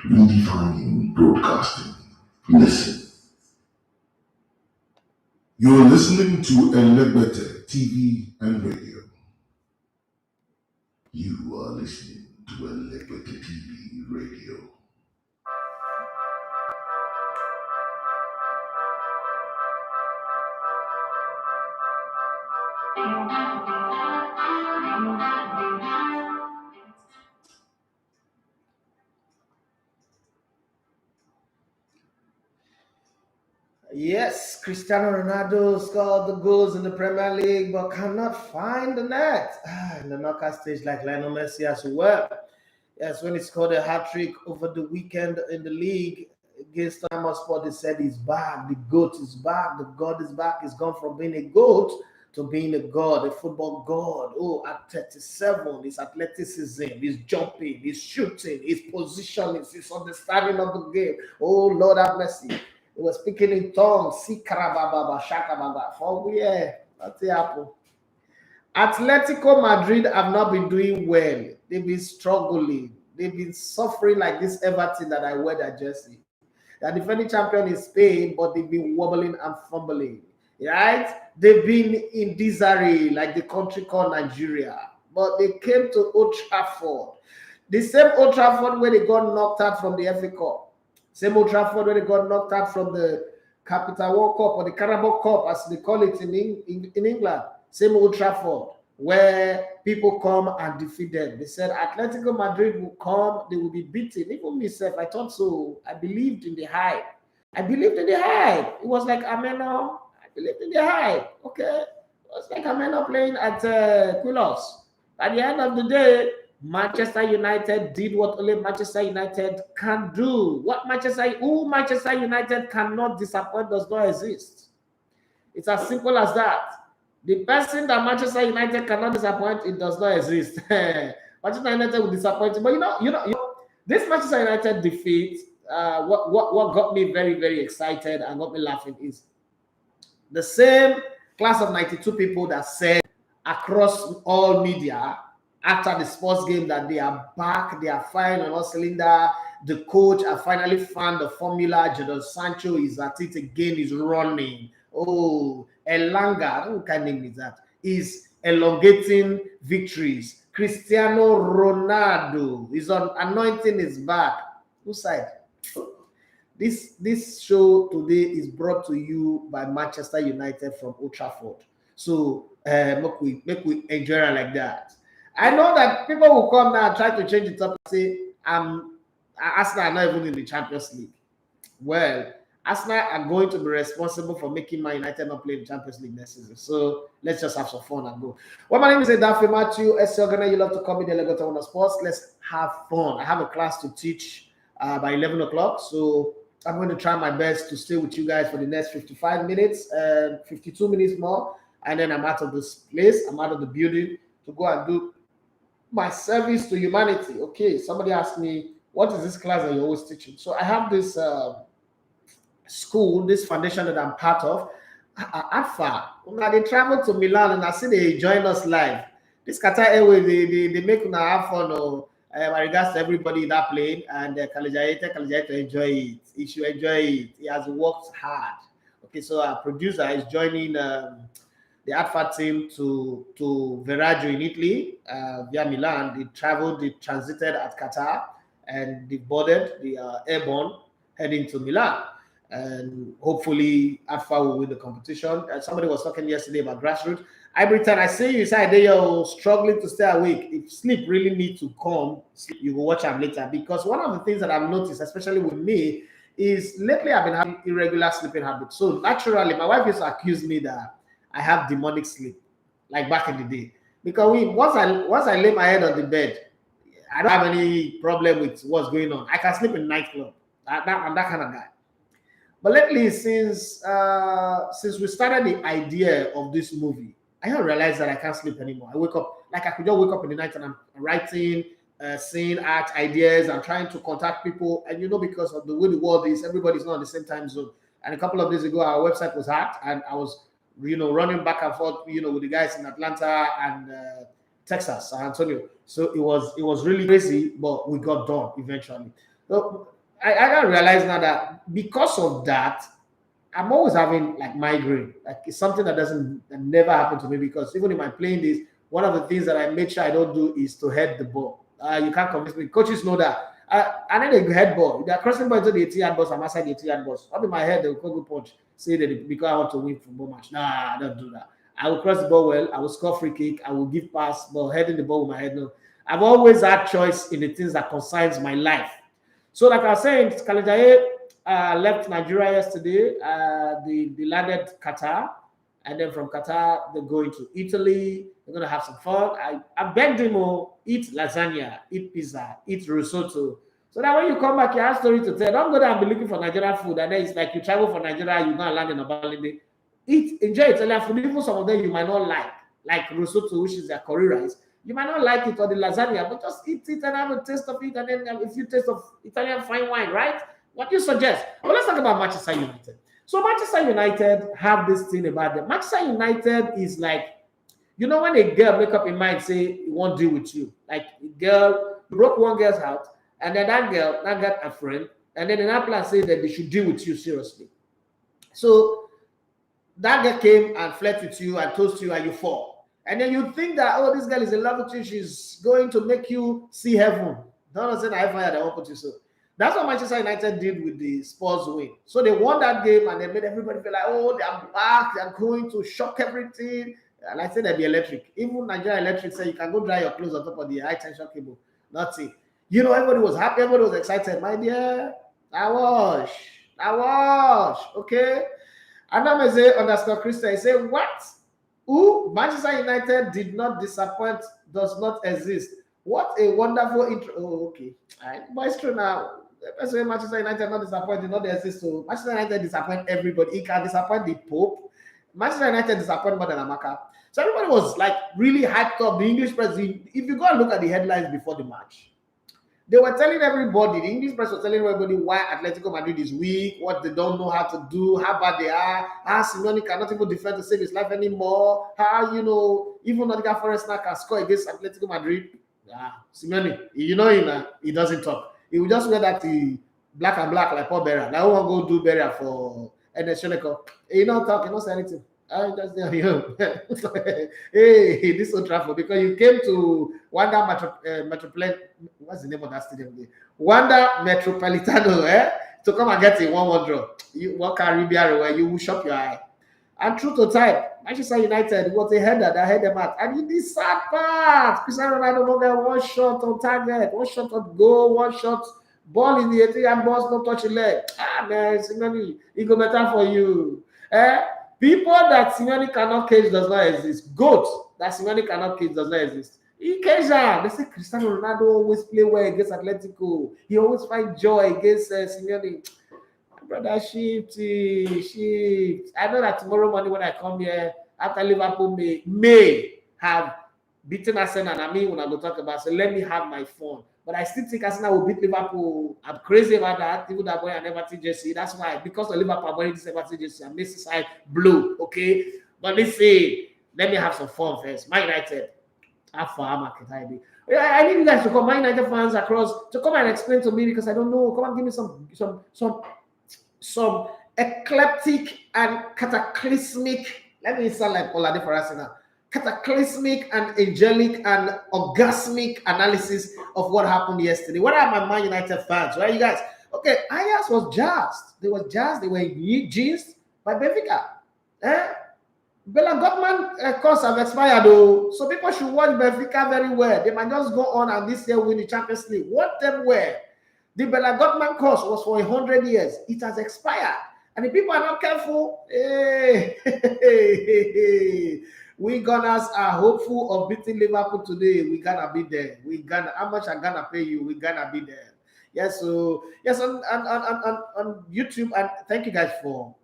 Redefining broadcasting. Listen. You're listening to Elegbete TV and radio. You are listening to Elegbete TV radio. Yes, Cristiano Ronaldo scored the goals in the Premier League but cannot find the net. In the knockout stage, like Lionel Messi as well. Yes, when he scored a hat-trick over the weekend in the league against Tottenham Hotspur, they said he's back, the GOAT is back, the God is back. He's gone from being a GOAT to being a god, a football god. Oh, at 37, his athleticism, his jumping, his shooting, his positioning, his understanding of the game. Oh, Lord have mercy. He was speaking in tongues. Sikarababa, shakababa. For yeah, that's the apple. Atletico Madrid have not been doing well. They've been struggling. They've been suffering like this Everton that I wear their jersey. They're defending champion in Spain, but they've been wobbling and fumbling. Right? They've been in disarray like the country called Nigeria. But they came to Old Trafford. The same Old Trafford where they got knocked out from the FA Cup. Same Old Trafford where they got knocked out from the Capital One Cup or the Carabao Cup, as they call it in England. Same Old Trafford where people come and defeat them. They said Atletico Madrid will come, they will be beaten. Even myself, I thought so. I believed in the hype. It was like Ameno. I believed in the hype. Okay. It was like Ameno playing at Quilos. At the end of the day, Manchester United did what only Manchester United can do. Who Manchester United cannot disappoint does not exist. It's as simple as that. The person that Manchester United cannot disappoint, it does not exist. Manchester United will disappoint. But you know, this Manchester United defeat, what got me very, very excited and got me laughing is the same class of 92 people that said across all media after the sports game that they are back, they are firing on all cylinder. The coach has finally found the formula. Jadon Sancho is at it again, is running. Oh, Elanga, what kind of name is that? Is elongating victories. Cristiano Ronaldo is on anointing his back. Whose side? This show today is brought to you by Manchester United from Old Trafford. So make we enjoy it like that. I know that people will come now and try to change it up and say, Arsenal are not even in the Champions League. Well, Arsenal are going to be responsible for making Man United not play the Champions League next season. So let's just have some fun and go. Well, my name is Edafe Matthew, SC You love to call me the Legato on Sports. Let's have fun. I have a class to teach by 11 o'clock. So I'm going to try my best to stay with you guys for the next 55 minutes, 52 minutes more. And then I'm out of this place. I'm out of the building to go and do my service to humanity. Okay, somebody asked me, what is this class that you're always teaching? So I have this school, this foundation that I'm part of, AFA. Now they travel to Milan and I see they join us live. This Qatar Airways, they make una have fun. My regards to everybody in that plane, and Kalajaita enjoy it. He should enjoy it. He has worked hard. Okay, so our producer is joining the ADFA team to Veraggio in Italy via Milan. They traveled, they transited at Qatar, and they boarded the airborne heading to Milan. And hopefully ADFA will win the competition. And somebody was talking yesterday about grassroots. Every time I see you inside there, you're struggling to stay awake. If sleep really needs to come, you will watch them later. Because one of the things that I've noticed, especially with me, is lately I've been having irregular sleeping habits. So naturally, my wife used to accuse me that I have demonic sleep, like back in the day. Because once I lay my head on the bed, I don't have any problem with what's going on. I can sleep in nightclub. I'm that kind of guy. But lately, since we started the idea of this movie, I don't realize that I can't sleep anymore. I wake up, like I could just wake up in the night and I'm writing, seeing art ideas, I'm trying to contact people. And because of the way the world is, everybody's not on the same time zone. And a couple of days ago, our website was hacked and I was, running back and forth, with the guys in Atlanta and Texas, San Antonio. So it was really crazy, but we got done eventually. So I realize now that because of that, I'm always having like migraine. Like it's something that never happened to me because even in my playing days, one of the things that I make sure I don't do is to head the ball. You can't convince me. Coaches know that. I need a head ball. If they're crossing ball into the 80-yard box, I'm outside the 80-yard box. Up in my head, they'll go punch. Say that because I want to win football match. Nah, I don't do that. I will cross the ball well. I will score free kick. I will give pass, but heading the ball with my head, no. I've always had choice in the things that concerns my life. So, like I was saying, Kalajaye left Nigeria yesterday. They landed Qatar, and then from Qatar they're going to Italy. They're gonna have some fun. I begged him to eat lasagna, eat pizza, eat risotto, so that when you come back, you have story to tell. Don't go there and be looking for Nigerian food, and then it's like you travel from Nigeria, you're gonna land in Obalende. Eat, enjoy Italian food. Even some of them you might not like risotto, which is their curry rice. You might not like it or the lasagna, but just eat it and have a taste of it, and then a few taste of Italian fine wine, right? What do you suggest? Well, let's talk about Manchester United. So Manchester United have this thing about them. Manchester United is like, you know, when a girl make up her mind, say, it won't deal with you. Like a girl, you broke one girl's heart, and then that girl now got a friend, and then that plan say that they should deal with you seriously. So that girl came and flirt with you and toast you, and you fall. And then you think that, oh, this girl is in love with you, she's going to make you see heaven. Don't understand I fire that won't put you so. That's what Manchester United did with the Spurs win. So they won that game and they made everybody feel like, oh, they're back, they're going to shock everything. And I said they'd be electric. Even Nigeria Electric said you can go dry your clothes on top of the high tension cable. Nothing. You know, everybody was happy, everybody was excited. My dear, I wash. Okay. Anameze underscore Christian, he said, what? Who? Manchester United did not disappoint, does not exist. What a wonderful intro. Oh, okay. All right. But it's true now. That's why Manchester United not disappointed, not exist. So Manchester United disappoint everybody. He can disappoint the Pope. Manchester United disappoint more than Amaka. So everybody was like really hyped up. The English press, if you go and look at the headlines before the match, they were telling everybody, the English press was telling everybody why Atletico Madrid is weak, what they don't know how to do, how bad they are, how Simeone cannot even defend to save his life anymore, how, you know, even Nottingham Forest now can score against Atletico Madrid. Simeone, you know, he doesn't talk. He will just wear that black and black like Paul Bearer. Now I won't go do burial for Enesheneko. He don't talk, he don't say anything. I just tell you, hey, this Old Trafford, because you came to Wanda Metropolitan, what's the name of that stadium? Wanda Metropolitano, to come and get a 1-1 draw. You walk Caribbean where you will shop your eye. And true to type, Manchester United was a header that had them out. And in this sad part, Cristiano Ronaldo no get one shot on target, one shot on goal, one shot ball in the 80-yard box, no touch the leg. Man, Simeone, it go better for you. People that Simeone cannot cage does not exist. Goat that Simeone cannot cage does not exist. He cage them. They say Cristiano Ronaldo always play well against Atletico. He always find joy against Simeone. Brother, shift. I know that tomorrow morning when I come here, after Liverpool may have beaten Arsenal, and I mean when I go talk about, so let me have my fun. But I still think Arsenal will beat Liverpool. I'm crazy about that. Even that boy and Everton jersey. That's why, because of Liverpool, I'm wearing this Everton jersey. I'm missing side blue. Okay, but let's see. Let me have some fun first. Man United, have fun, market ID. I need you guys to come, Man United fans across, to come and explain to me because I don't know. Come and give me some eclectic and cataclysmic. Let me sound like Olade for us now. Cataclysmic and angelic and orgasmic analysis of what happened yesterday. What are my Man United fans? Right, you guys? Okay, Ajax was jazzed. They were jazzed. They were jizzed by Benfica. Bella Gottman course have expired though, so people should watch Benfica very well. They might just go on and this year win the Champions League. Watch them well. The Bella Gottman course was for 100 years. It has expired. And if people are not careful, we Gunners are hopeful of beating Liverpool today. We gonna be there. How much are gonna pay you? We gonna be there. Yes, so yes, on YouTube, and thank you guys for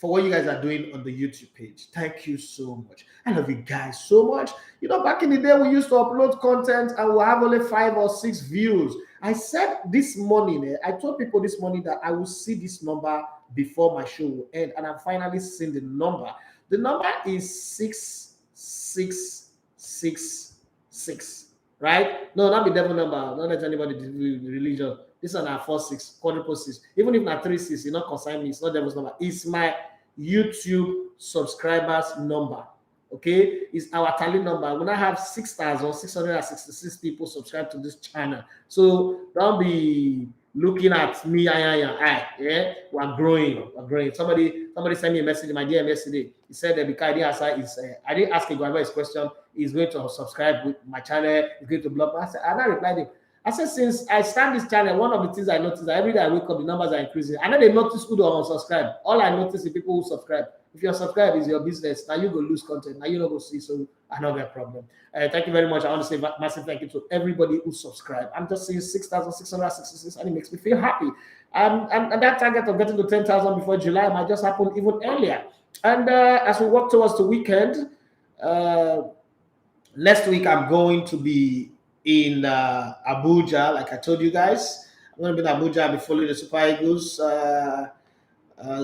what you guys are doing on the YouTube page. Thank you so much. I love you guys so much. You know, back in the day, we used to upload content and we'll have only 5 or 6 views. I said this morning, I told people this morning that I will see this number before my show will end, and I'm finally seeing the number. The number is 6666. right? No, not be devil number. Don't let anybody do religion. This one are 4-6, quadruple 6. Even if not 3-6, you not consign me. It's not devil's number. It's my YouTube subscribers number. Okay, it's our tally number. We now have 6,666 people subscribed to this channel. So don't be looking at me. Yeah, we're growing. We're growing. Somebody sent me a message in my DM yesterday. He said that because I didn't ask him his question. He's going to subscribe with my channel. He's going to block me. I replied him. I said, since I start this channel, one of the things I notice that every day I wake up, the numbers are increasing. I know they notice who don't unsubscribe. All I notice is people who subscribe. If you're subscribed, is your business. Now you go lose content. Now you don't go see. So I know that problem. Thank you very much. I want to say massive thank you to everybody who subscribed. I'm just seeing 6,666, and it makes me feel happy. And that target of getting to 10,000 before July might just happen even earlier. And as we work towards the weekend, next week I'm going to be in Abuja, like I told you guys. I'm going to be in Abuja. I'll be following the Super Eagles,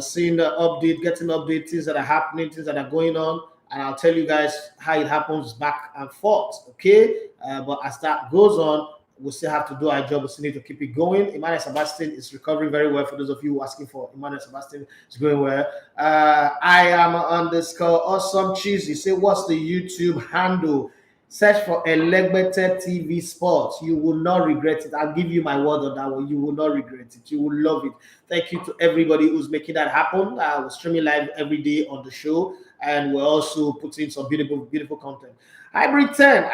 seeing the update, getting updates, things that are happening, things that are going on, and I'll tell you guys how it happens back and forth, okay? But as that goes on, we'll still have to do our job. We still need to keep it going. Emmanuel Sebastian is recovering very well. For those of you asking for Emmanuel Sebastian, is going well. I am underscore awesome cheesy. Say, what's the YouTube handle? Search for Elegbete TV Sports. You will not regret it. I'll give you my word on that one. You will not regret it. You will love it. Thank you to everybody who's making that happen. We're streaming live every day on the show, and we're also putting some beautiful, beautiful content. Hybrid 10,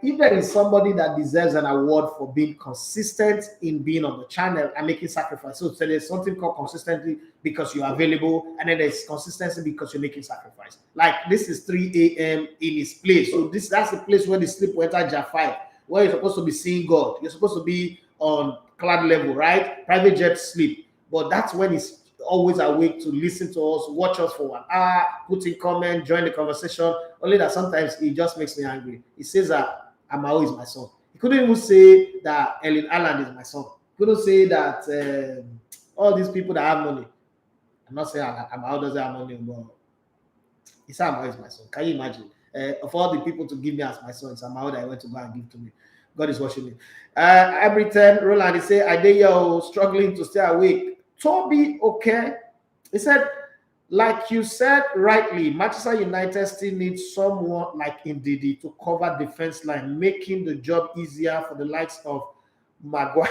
if there is somebody that deserves an award for being consistent in being on the channel and making sacrifice. So there's something called consistency because you're available, and then there's consistency because you're making sacrifice. Like this is 3 a.m. in his place. So that's the place where the sleep will enter Jar 5, where you're supposed to be seeing God. You're supposed to be on cloud level, right? Private jet sleep. But that's when he's always awake to listen to us, watch us for 1 hour, put in comment, join the conversation. Only that sometimes it just makes me angry. He says that Amao is my son. He couldn't even say that Erling Haaland is my son. He couldn't say that all these people that have money. I'm not saying Amao doesn't have money, but he said Amao is my son. Can you imagine? Of all the people to give me as my son, it's Amao that I went to go and give to me. God is watching me. Every time Roland, he say, I did struggling to stay awake. Toby, okay. He said, like you said rightly, Manchester United still needs someone like Ndidi to cover defense line, making the job easier for the likes of Maguire.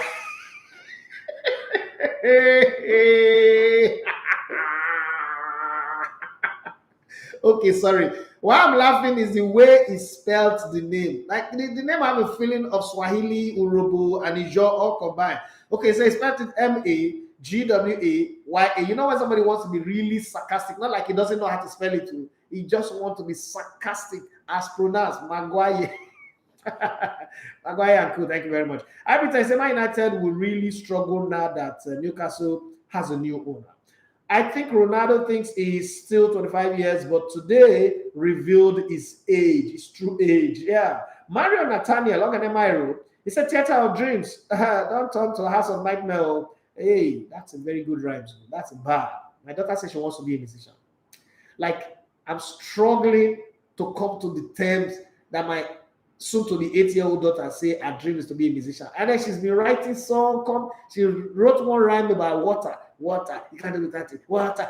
Okay, sorry. Why I'm laughing is the way he spelled the name. Like the name, I have a feeling of Swahili, Urobo, and Ijo all combined. Okay, so he spelled it Magwaya. You know when somebody wants to be really sarcastic, not like he doesn't know how to spell it too. He just wants to be sarcastic as pronounced Maguire. Maguire and cool. Thank you very much. Every time Man United will really struggle now that Newcastle has a new owner. I think Ronaldo thinks he's still 25 years, but today revealed his age, his true age. Yeah. Mario Nathaniel, Oganemiro, he said, Theater of Dreams. Don't turn to a house of nightmare. Hey, that's a very good rhyme. That's bad. My daughter says she wants to be a musician. Like, I'm struggling to come to the terms that my soon-to-be 8-year-old daughter say her dream is to be a musician. And then she's been writing songs. She wrote one rhyme about water. Water, you can't do without it. Water,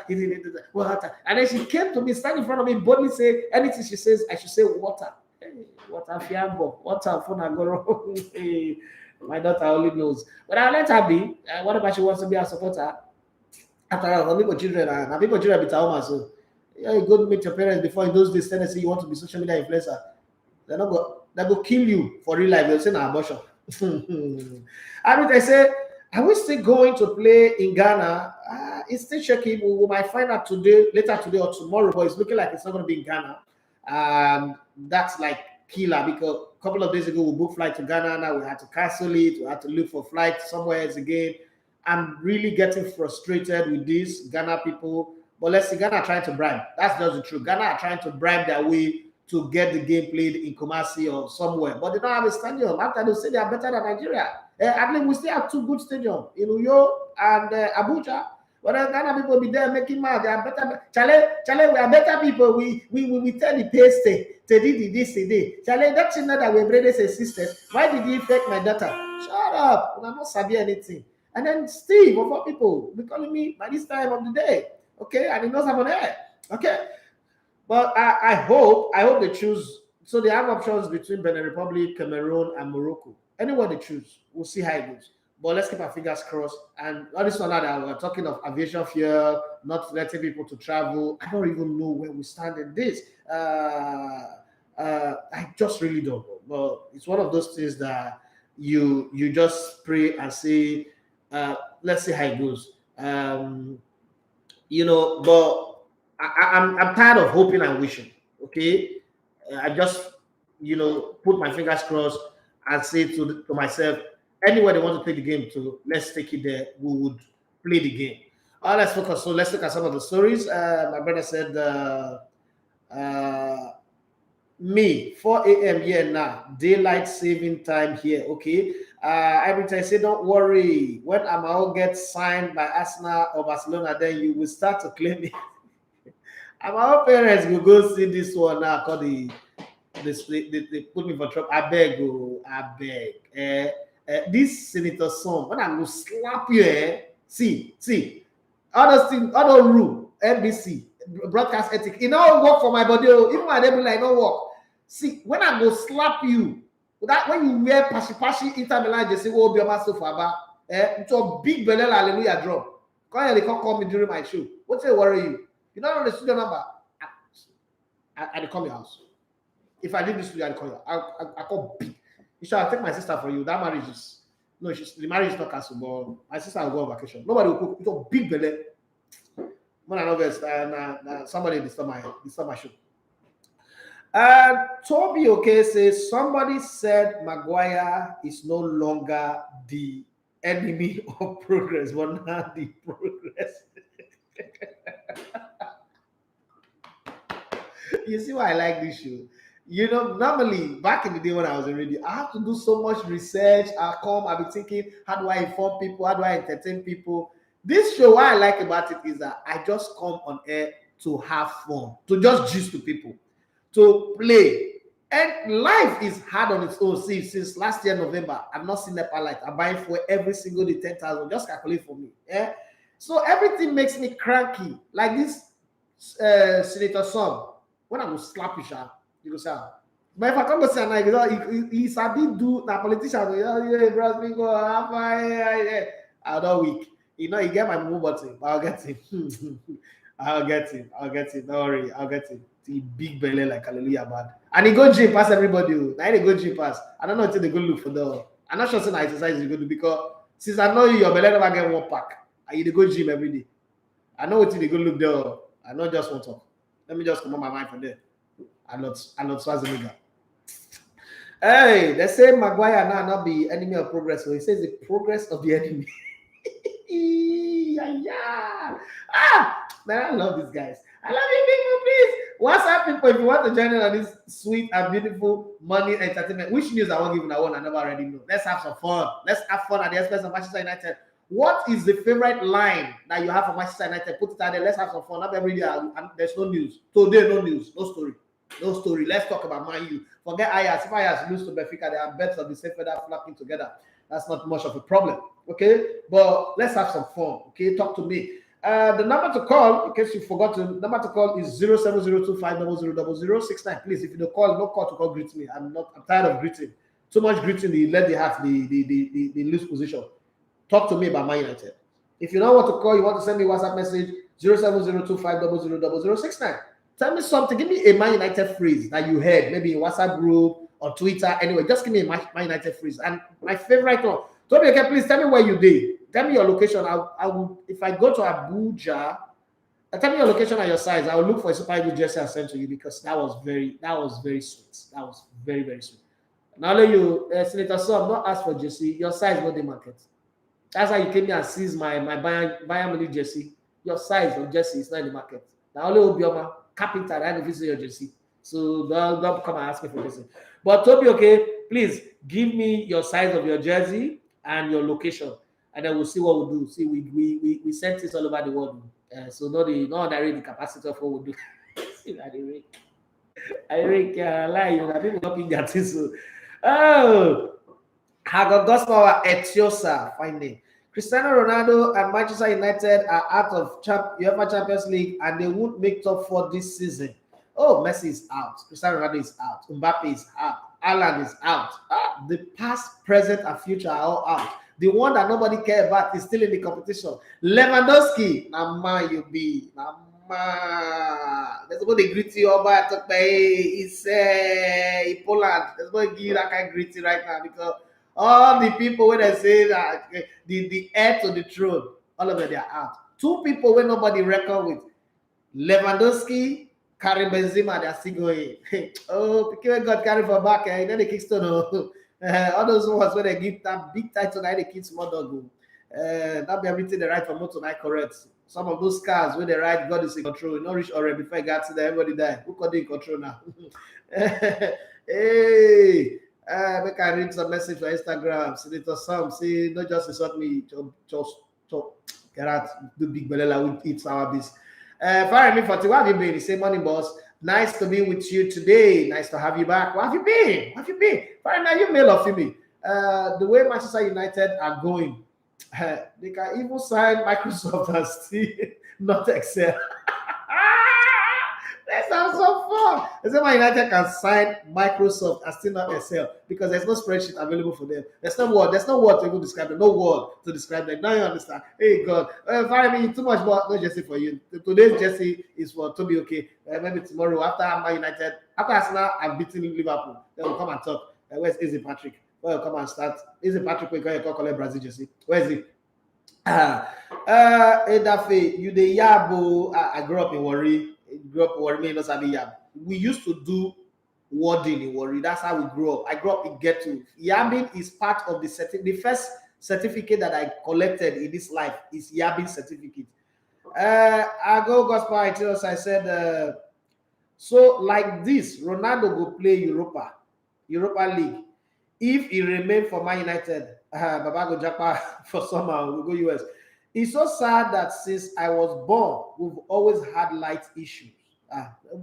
water. And then she came to me, stand in front of me, boldly say anything she says, I should say water. Hey, water, fiambo, water, fonagoro. Hey, my daughter only knows. But I'll let her be. Whatever she wants to be a supporter. After all, people children, and people children be Taoma. So yeah, you go to meet your parents before in those days, Tennessee, you want to be social media influencer. They're not go, they go kill you for real life. They'll say an abortion. I say, are we still going to play in Ghana? It's still shaky. We might find out later today or tomorrow, but it's looking like it's not going to be in Ghana. That's like killer because a couple of days ago we booked flight to Ghana. Now we had to cancel it. We had to look for flight somewhere else again. I'm really getting frustrated with this Ghana people. But let's see, Ghana are trying to bribe. That's just the truth. Ghana are trying to bribe their way to get the game played in Kumasi or somewhere. But they don't have a stadium. After they say they are better than Nigeria. I think we still have 2 good stadiums in Uyo and Abuja. But then Ghana people be there making mad. They are better. Chale, we are better people. We tell the paste to do this today. Chale, don't you know that we're brothers and sisters? Why did you fake my data? Shut up. I'm not sabi anything. And then Steve, of all people, be calling me by this time of the day. Okay, and he knows I'm on air. Okay. But I hope they choose. So they have options between Benin Republic, Cameroon, and Morocco. Anyone they choose, we'll see how it goes. But let's keep our fingers crossed. And all this one that we're talking of aviation fear, not letting people to travel. I don't even know where we stand in this. I just really don't know. But it's one of those things that you just pray and say, let's see how it goes. But I'm tired of hoping and wishing. Okay, I just put my fingers crossed and say to myself, anywhere they want to take the game to, let's take it there. We would play the game. Let's focus. So let's look at some of the stories. My brother said, me 4 a.m. here now, daylight saving time here. Okay. Every time I say, don't worry. When Amao gets signed by Arsenal or Barcelona, then you will start to claim it. Our parents will go see this one now. Called they put me for trouble. I beg. This senator son, when I will slap you, see, all those things, all those rule, NBC, broadcast ethic, it don't work for my body. Even my devil, I don't work. See, when I go slap you, that when you wear pashi Inter Milan, they say, oh, be a master for about, it's a big belly, hallelujah drop. They can't call me during my show. What's it worry you? You don't know the studio number. I come your house. If I leave the studio, I call you. I call big. You should take my sister for you. That marriage is the marriage is not cancelled, but my sister will go on vacation. Nobody will cook. It's a big belly. When I know this, somebody disturb my show. Toby says somebody said Maguire is no longer the enemy of progress, but not the progress. You see why I like this show? Normally back in the day when I was in radio, I have to do so much research. I'll be thinking, how do I inform people? How do I entertain people? This show, what I like about it is that I just come on air to have fun, to just gist to people, to play. And life is hard on its own. See, since last year, November, I've not seen Nepal light. I'm buying for every single day 10,000. Just calculate for me. Yeah. So everything makes me cranky. Like this senator son. When I will slap you, you go say, but if I come to say, he's a bit do na politician. I'm not weak. He get my move button, but I'll get him. I'll get him. Don't worry, I'll get him. He big belly like hallelujah bad. And he go gym pass everybody. Now he go gym pass. I don't know until they go look for the. I'm not sure saying exercise you go do because since I know you, your belly never get one pack. And you go gym every day. I know until they go look there. I not just want to talk. Let me just come on my mind from there. I'm not Schwarzenegger. Hey, they say Maguire now not be enemy of progress. So he says the progress of the enemy. Yeah. Man, I love these guys. I love you people, please. What's up, people? If you want to join in on this sweet and beautiful money entertainment, which news I won't give I never already know. Let's have some fun. Let's have fun at the expense of Manchester United. What is the favorite line that you have for Manchester United? Put it out there. Let's have some fun. Not every day. There's no news. Today, no news. No story. No story. Let's talk about Man U. Forget Ajax. If Ajax lose to Benfica, they are bets of the same feather flapping together. That's not much of a problem. Okay? But let's have some fun. Okay? Talk to me. The number to call, in case you forgot to, number to call is 07025000069. Please, if you don't call, no call to call greet me. I'm tired of greeting. Too much greeting, they let the half the lose position. Talk to me about Man United. If you don't want to call, you want to send me a WhatsApp message, 07025000069. Tell me something. Give me a Man United phrase that you heard, maybe in WhatsApp group or Twitter. Anyway, just give me a Man United phrase. And my favorite one, Toby, please tell me where you did. Tell me your location. I will. If I go to Abuja, tell me your location and your size. I will look for a Super Eagles jersey and send to you because that was very sweet. That was very, very sweet. Now let you, Senator Sam, not ask for jersey. Your size, not the market. That's how you came here and seized my Bayern Munich jersey. Your size of jersey is not in the market. Now only Obioma, carpenter, I don't visit your jersey. So don't come and ask me for jersey. But Toby, please give me your size of your jersey and your location. and then we'll see what we'll do. See, we sent this all over the world. So not underrate the capacity of what we'll do. See, I rake lie you. People not being that so. Oh, Hago Gospel Etiosa, fine name. Cristiano Ronaldo and Manchester United are out of UEFA Champions League and they won't make top 4 this season. Oh, Messi is out. Cristiano Ronaldo is out. Mbappe is out. Haaland is out. The past, present, and future are all out. The one that nobody cares about is still in the competition. Lewandowski, now man you be. Now man. There's what they greet you about to pay. It's in Poland. There's what give that kind of greeting right now because all the people when they say that the heir to the throne, all of them they are out. 2 people when nobody reckon with. Lewandowski, Karim Benzema, they are still going. Oh, because God carry for back, then the kickstone. All those ones when they give that big title, they keep small dog. That be everything they write for motor, I correct. Some of those cars when they write God is in control, you not reach already before I got to there, everybody die. Who could be in control now? Hey, make I read some message for Instagram. Senator Sam, say not just insult me, just get out, do big belela with eat our biz. Fire me 40, what have you been? The same morning, boss. Nice to be with you today. Nice to have you back. What have you been? What have you been? Fire now, you male or female? The way Manchester United are going, they can even sign Microsoft and still not Excel. That sounds so fun. They say Man United can sign Microsoft and still not Excel because there's no spreadsheet available for them. There's no word to even describe them. No word to describe them. Now you understand. Hey God, fire me too much more. No Jesse for you. Today's Jesse is for Toby. Okay, maybe tomorrow after Man United, after Arsenal have beaten Liverpool, then we'll come and talk. Where's Easy Patrick? Well, come and start. Easy Patrick, we can call Brazil Jesse. Where is he? Edafe, you the Yabo. I grew up in Warri. We used to do wording in Warri. That's how we grew up. I grew up in Ghetto. Yabbing is part of the first certificate that I collected in this life is Yabbing certificate. I go gospel. I said, so like this, Ronaldo go play Europa League. If he remain for Man United, Baba go Japa for summer, we go US. It's so sad that since I was born, we've always had light issues.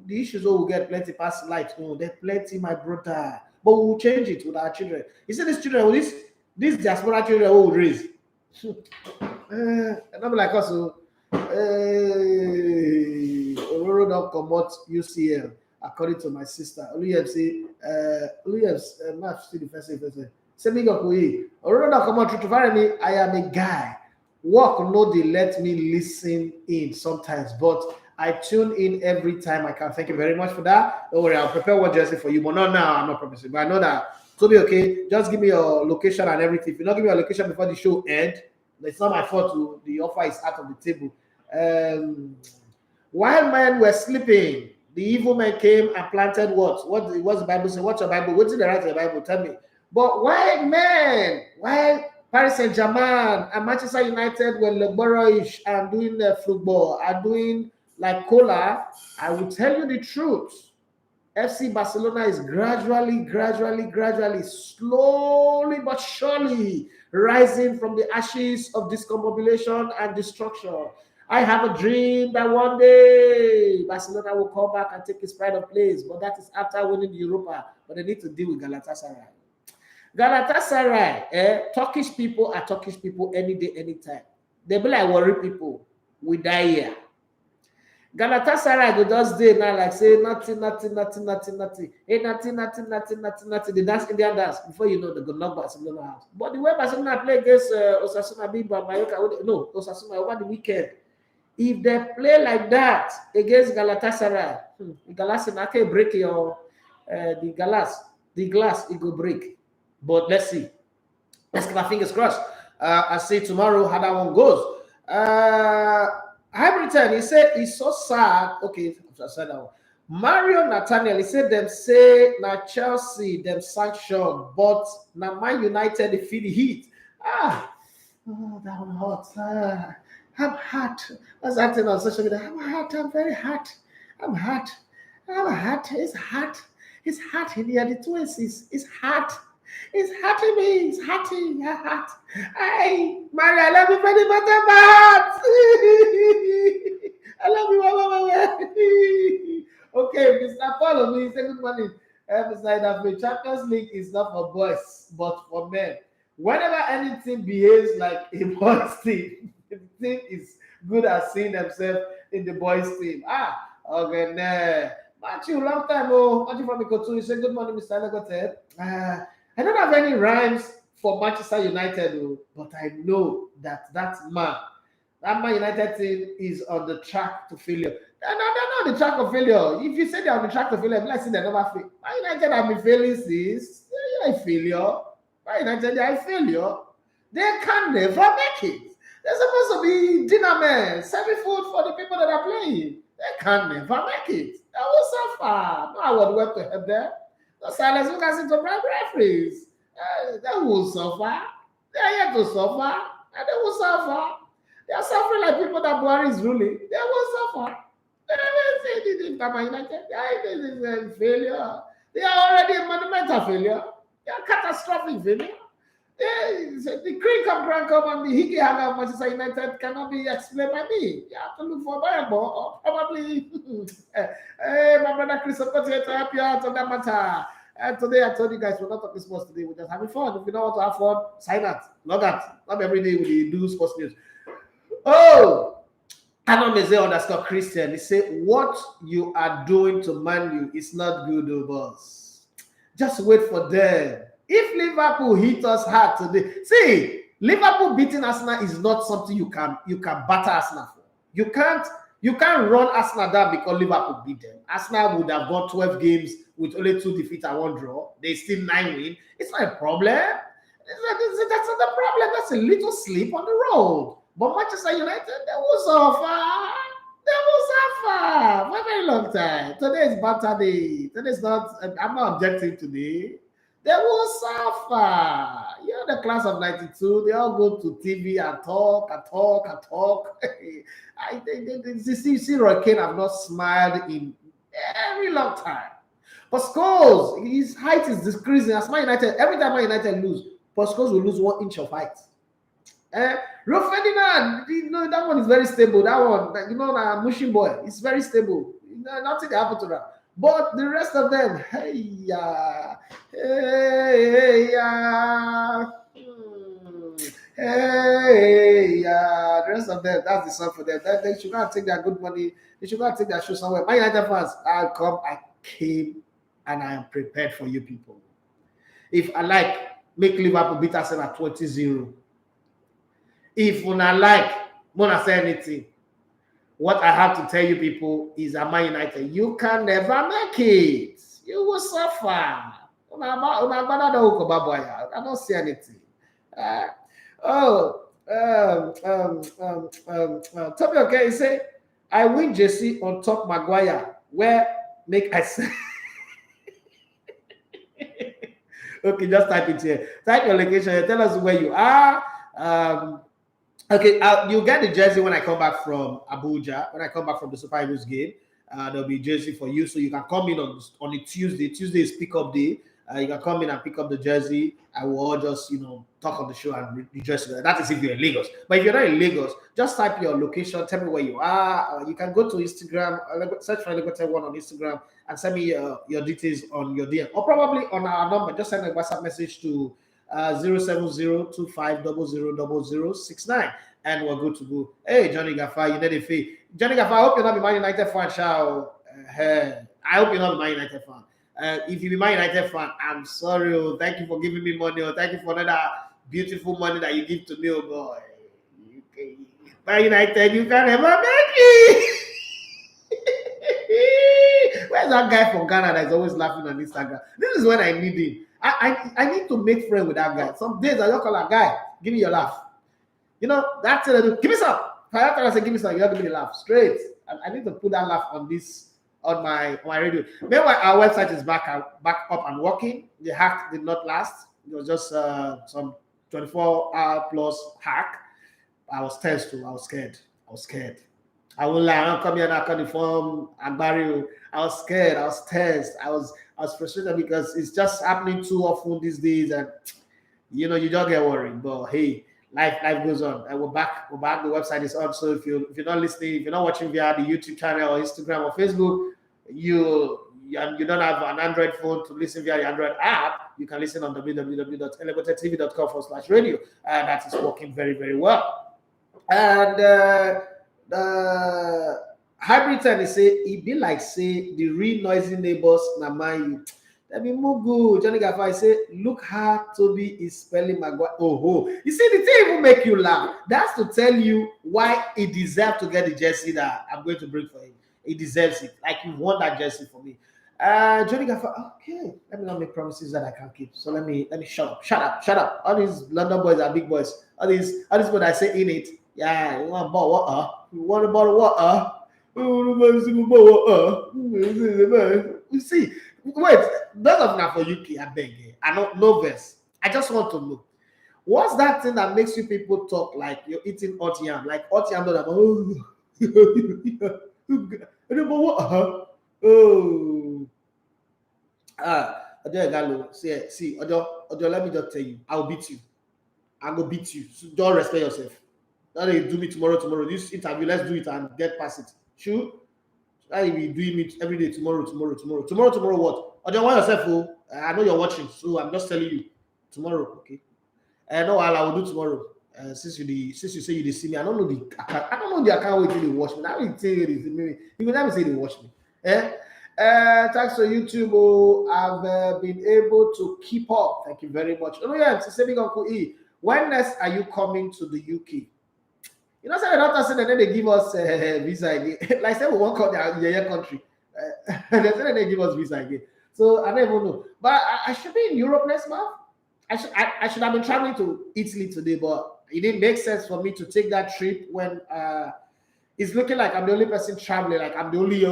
The issues we'll get plenty past light. No, there's plenty, my brother. But we'll change it with our children. You see, these children, these diaspora children who will raise. And I'm like, also, Ororo don't come out UCL, according to my sister. Oluyem math still the first thing. Say me go Ororo don't come out to me. I am a guy. Work no they let me listen in sometimes, but I tune in every time I can. Thank you very much for that. Don't worry, I'll prepare one jersey for you, but not now. I'm not promising, but I know that to be okay. Just give me your location and everything. If you not give me your location before the show ends, it's not my fault. The offer is out of the table. While men were sleeping, the evil man came and planted what? What's the Bible say? What's your Bible? What's in the right of the Bible? Tell me. But while Paris Saint-Germain and Manchester United were laborious and doing the football and doing like cola, I will tell you the truth. FC Barcelona is gradually, slowly but surely rising from the ashes of discombobulation and destruction. I have a dream that one day Barcelona will come back and take its pride of place, but that is after winning the Europa. But they need to deal with Galatasaray. Turkish people are Turkish people any day, anytime. They be like worry people. We die here. Galatasaray go just day now like say nothing. Hey, nothing. They dance Indian dance. Before you know, they go knock Barcelona out. But the way Barcelona play against Osasuna, Bimba, Mallorca, no, Osasuna over the weekend. If they play like that against Galatasaray, the glass can break your the glass it go break. But let's see. Let's keep our fingers crossed. I'll see tomorrow how that one goes. Hybriton, he said he's so sad. Okay, I said that one. Mario Nathaniel, he said them say na Chelsea, them sanction, but na Man United they feel the heat. Oh, that one hot. I'm hot. What's acting on social media? I'm hot. I'm very hot. I'm hot. It's hot. It's hot in here. The twins is hot. It's hurting me. It's hurting. Hey, Maria, I love you very much, I love you, Mama. Okay, Mr. Follow me. Say good morning. Beside that, the Champions League is not for boys, but for men. Whenever anything behaves like a boys' team, the team is good at seeing themselves in the boys' team. Okay, nah. Matthew, long time. Matthew from Ikotu. You say good morning, Mr. Legoted. I don't have any rhymes for Manchester United, but I know that that Man United team is on the track to failure. They're not on the track of failure. If you say they're on the track to failure, I'm like, see, they never fail. Man United have been failing since. They're a failure. Man United, they're a failure. They can never make it. They're supposed to be dinner men, serving food for the people that are playing. They can never make it. That will suffer. No award web to help them. No silence, we can see to bribe referees. They will suffer. They are here to suffer. And they will suffer. They are suffering like people that Buhari is ruling. They will suffer. They is a failure. They are already a monumental failure. They are catastrophic failure. The Green Cup and the Hickey Hanger of Manchester United cannot be explained by me. You have to look for Bayern or probably hey, my brother Chris, I'm going to help you out on that matter. And today I told you guys we're not talking sports today, we're just having fun. If you don't want to have fun, sign out. Log out. Not every day we do sports news. Oh, Anomeze_Christian. He said, what you are doing to Man U is not good, boss. Just wait for them. If Liverpool hit us hard today, see, Liverpool beating Arsenal is not something you can batter Arsenal for. You can't run Arsenal down because Liverpool beat them. Arsenal would have got 12 games with only 2 defeats and 1 draw. They still 9 win. It's not a problem. That's not the problem. That's a little slip on the road. But Manchester United, they will suffer. They will suffer for a very long time. Today is Banter Day. Today is not. I'm not objecting today. They will suffer. You're the class of 92. They all go to TV and talk. See, Roy Kane have not smiled in a very long time. But Scholes, his height is decreasing. As Man United, every time Man United lose, but Scholes will lose 1 inch of height. Ro Ferdinand, that one is very stable. That one, the Mushin boy, it's very stable. Nothing happened to that. But the rest of them, the rest of them, that's the song for them. They should go and take their good money. They should go and take their shoe somewhere. My United fans, I came, and I am prepared for you people. If I like, make Liverpool beat Arsenal at 20-0. If you not like, wanna say anything, what I have to tell you people is that Man United, you can never make it. You will suffer. I don't see anything. Toby, okay, he say, I win Jesse on top Maguire. Where make I say? Okay, just type it here. Type your location. Tell us where you are. Okay, you get the jersey when I come back from Abuja. When I come back from the Super Eagles game, there'll be jersey for you, so you can come in on a Tuesday. Tuesday is pick-up day. You can come in and pick up the jersey. I will all just talk on the show and rejoice. That is if you're in Lagos. But if you're not in Lagos, just type your location. Tell me where you are. You can go to Instagram. Search for Legotel1 on Instagram and send me your details on your DM, or probably on our number. Just send a WhatsApp message to 07025000069, and we're good to go. Hey, Johnny Gaffa, you need a fee. Johnny Gaffa, I hope you're not a Man United fan, shall. I hope you're not a Man United fan. If you be Man United fan, I'm sorry. Thank you for giving me money. Thank you for another beautiful money that you give to me, oh boy. Man United, you can never make it. Where's that guy from Ghana that is always laughing on Instagram? This is when I need him. I need to make friends with that guy. Some days I don't call that guy, give me your laugh. That's it. I do. Give me some. I say give me some, you have to give me a laugh. Straight. I need to put that laugh on my radio. Meanwhile, our website is back up and working. The hack did not last. It was just some 24-hour plus hack. I was tense too. I was scared. I will lie. I don't come here and I can inform and bury you. I was scared. I was tense. I was I was frustrated because it's just happening too often these days, and you don't get worried. But hey, life goes on. And we're back. We're back. The website is on. So if you're not listening, if you're not watching via the YouTube channel or Instagram or Facebook, you don't have an Android phone to listen via the Android app, you can listen on www.elevatortv.com/radio, and that is working very, very well. And the hybrid time they say it be like say the real noisy neighbors na mind you. Let me move good. Johnny Gaffa say, look how Toby is spelling Maguire. Oh, you see, the thing even make you laugh. That's to tell you why he deserves to get the jersey that I'm going to bring for him. He deserves it. Like you won that jersey for me. Johnny Gaffa, okay. Let me not make promises that I can't keep. So let me shut up. All these London boys are big boys. All these what I say in it. Yeah, you want about what? You want about what? You see, wait, those of now for UK, I beg you. I don't know verse. I just want to know. What's that thing that makes you people talk like you're eating hot yam? Like hot yam, see, Ojo, let me just tell you, I'll beat you. I'm gonna beat you. So don't respect yourself. Don't do me tomorrow. This interview, let's do it and get past it. Sure. That you be doing it every day. Tomorrow. What? Ojo, want yourself? Oh, I know you're watching, so I'm just telling you. Tomorrow, okay? No, I will do tomorrow. Since you say you see me, I don't know the account wait till they watch me. Now you say it is me. You will never say they watch me. Thanks to YouTube. I've been able to keep up. Thank you very much. Oh yeah, it's saying Uncle E. When next are you coming to the UK? You know, say the doctor said that they give us visa again. Like say we won't call their country. They said they give us visa again. So I don't even know. But I should be in Europe next month. I should have been traveling to Italy today, but it didn't make sense for me to take that trip when it's looking like I'm the only person traveling. Like I'm the only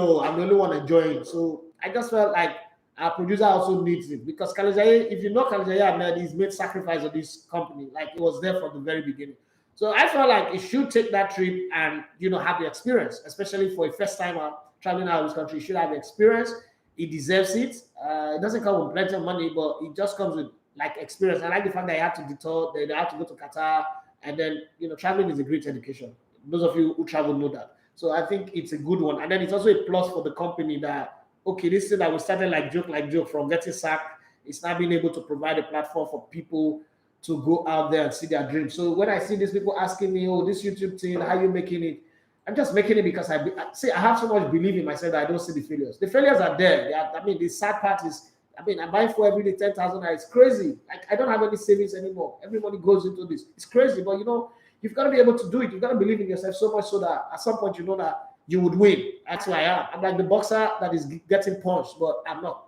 one enjoying. So I just felt like our producer also needs it because Kalijaye, if you know Kalijaye, he's made sacrifice of this company. Like it was there from the very beginning. So I felt like he should take that trip and have the experience, especially for a first timer traveling out of this country. He should have the experience. He deserves it. It doesn't come with plenty of money, but it just comes with like experience. I like the fact that they had to detour, they had to go to Qatar, and then traveling is a great education. Those of you who travel know that. So I think it's a good one, and then it's also a plus for the company that this thing that we started like joke from getting sacked, it's now being able to provide a platform for people to go out there and see their dreams. So when I see these people asking me, "Oh, this YouTube thing, how are you making it?" I'm just making it because I have so much belief in myself that I don't see the failures. The failures are there. The sad part is, I'm buying for every day 10,000. It's crazy. Like I don't have any savings anymore. Every money goes into this. It's crazy, but you've got to be able to do it. You've got to believe in yourself so much so that at some point that you would win. That's who I am. I'm like the boxer that is getting punched, but I'm not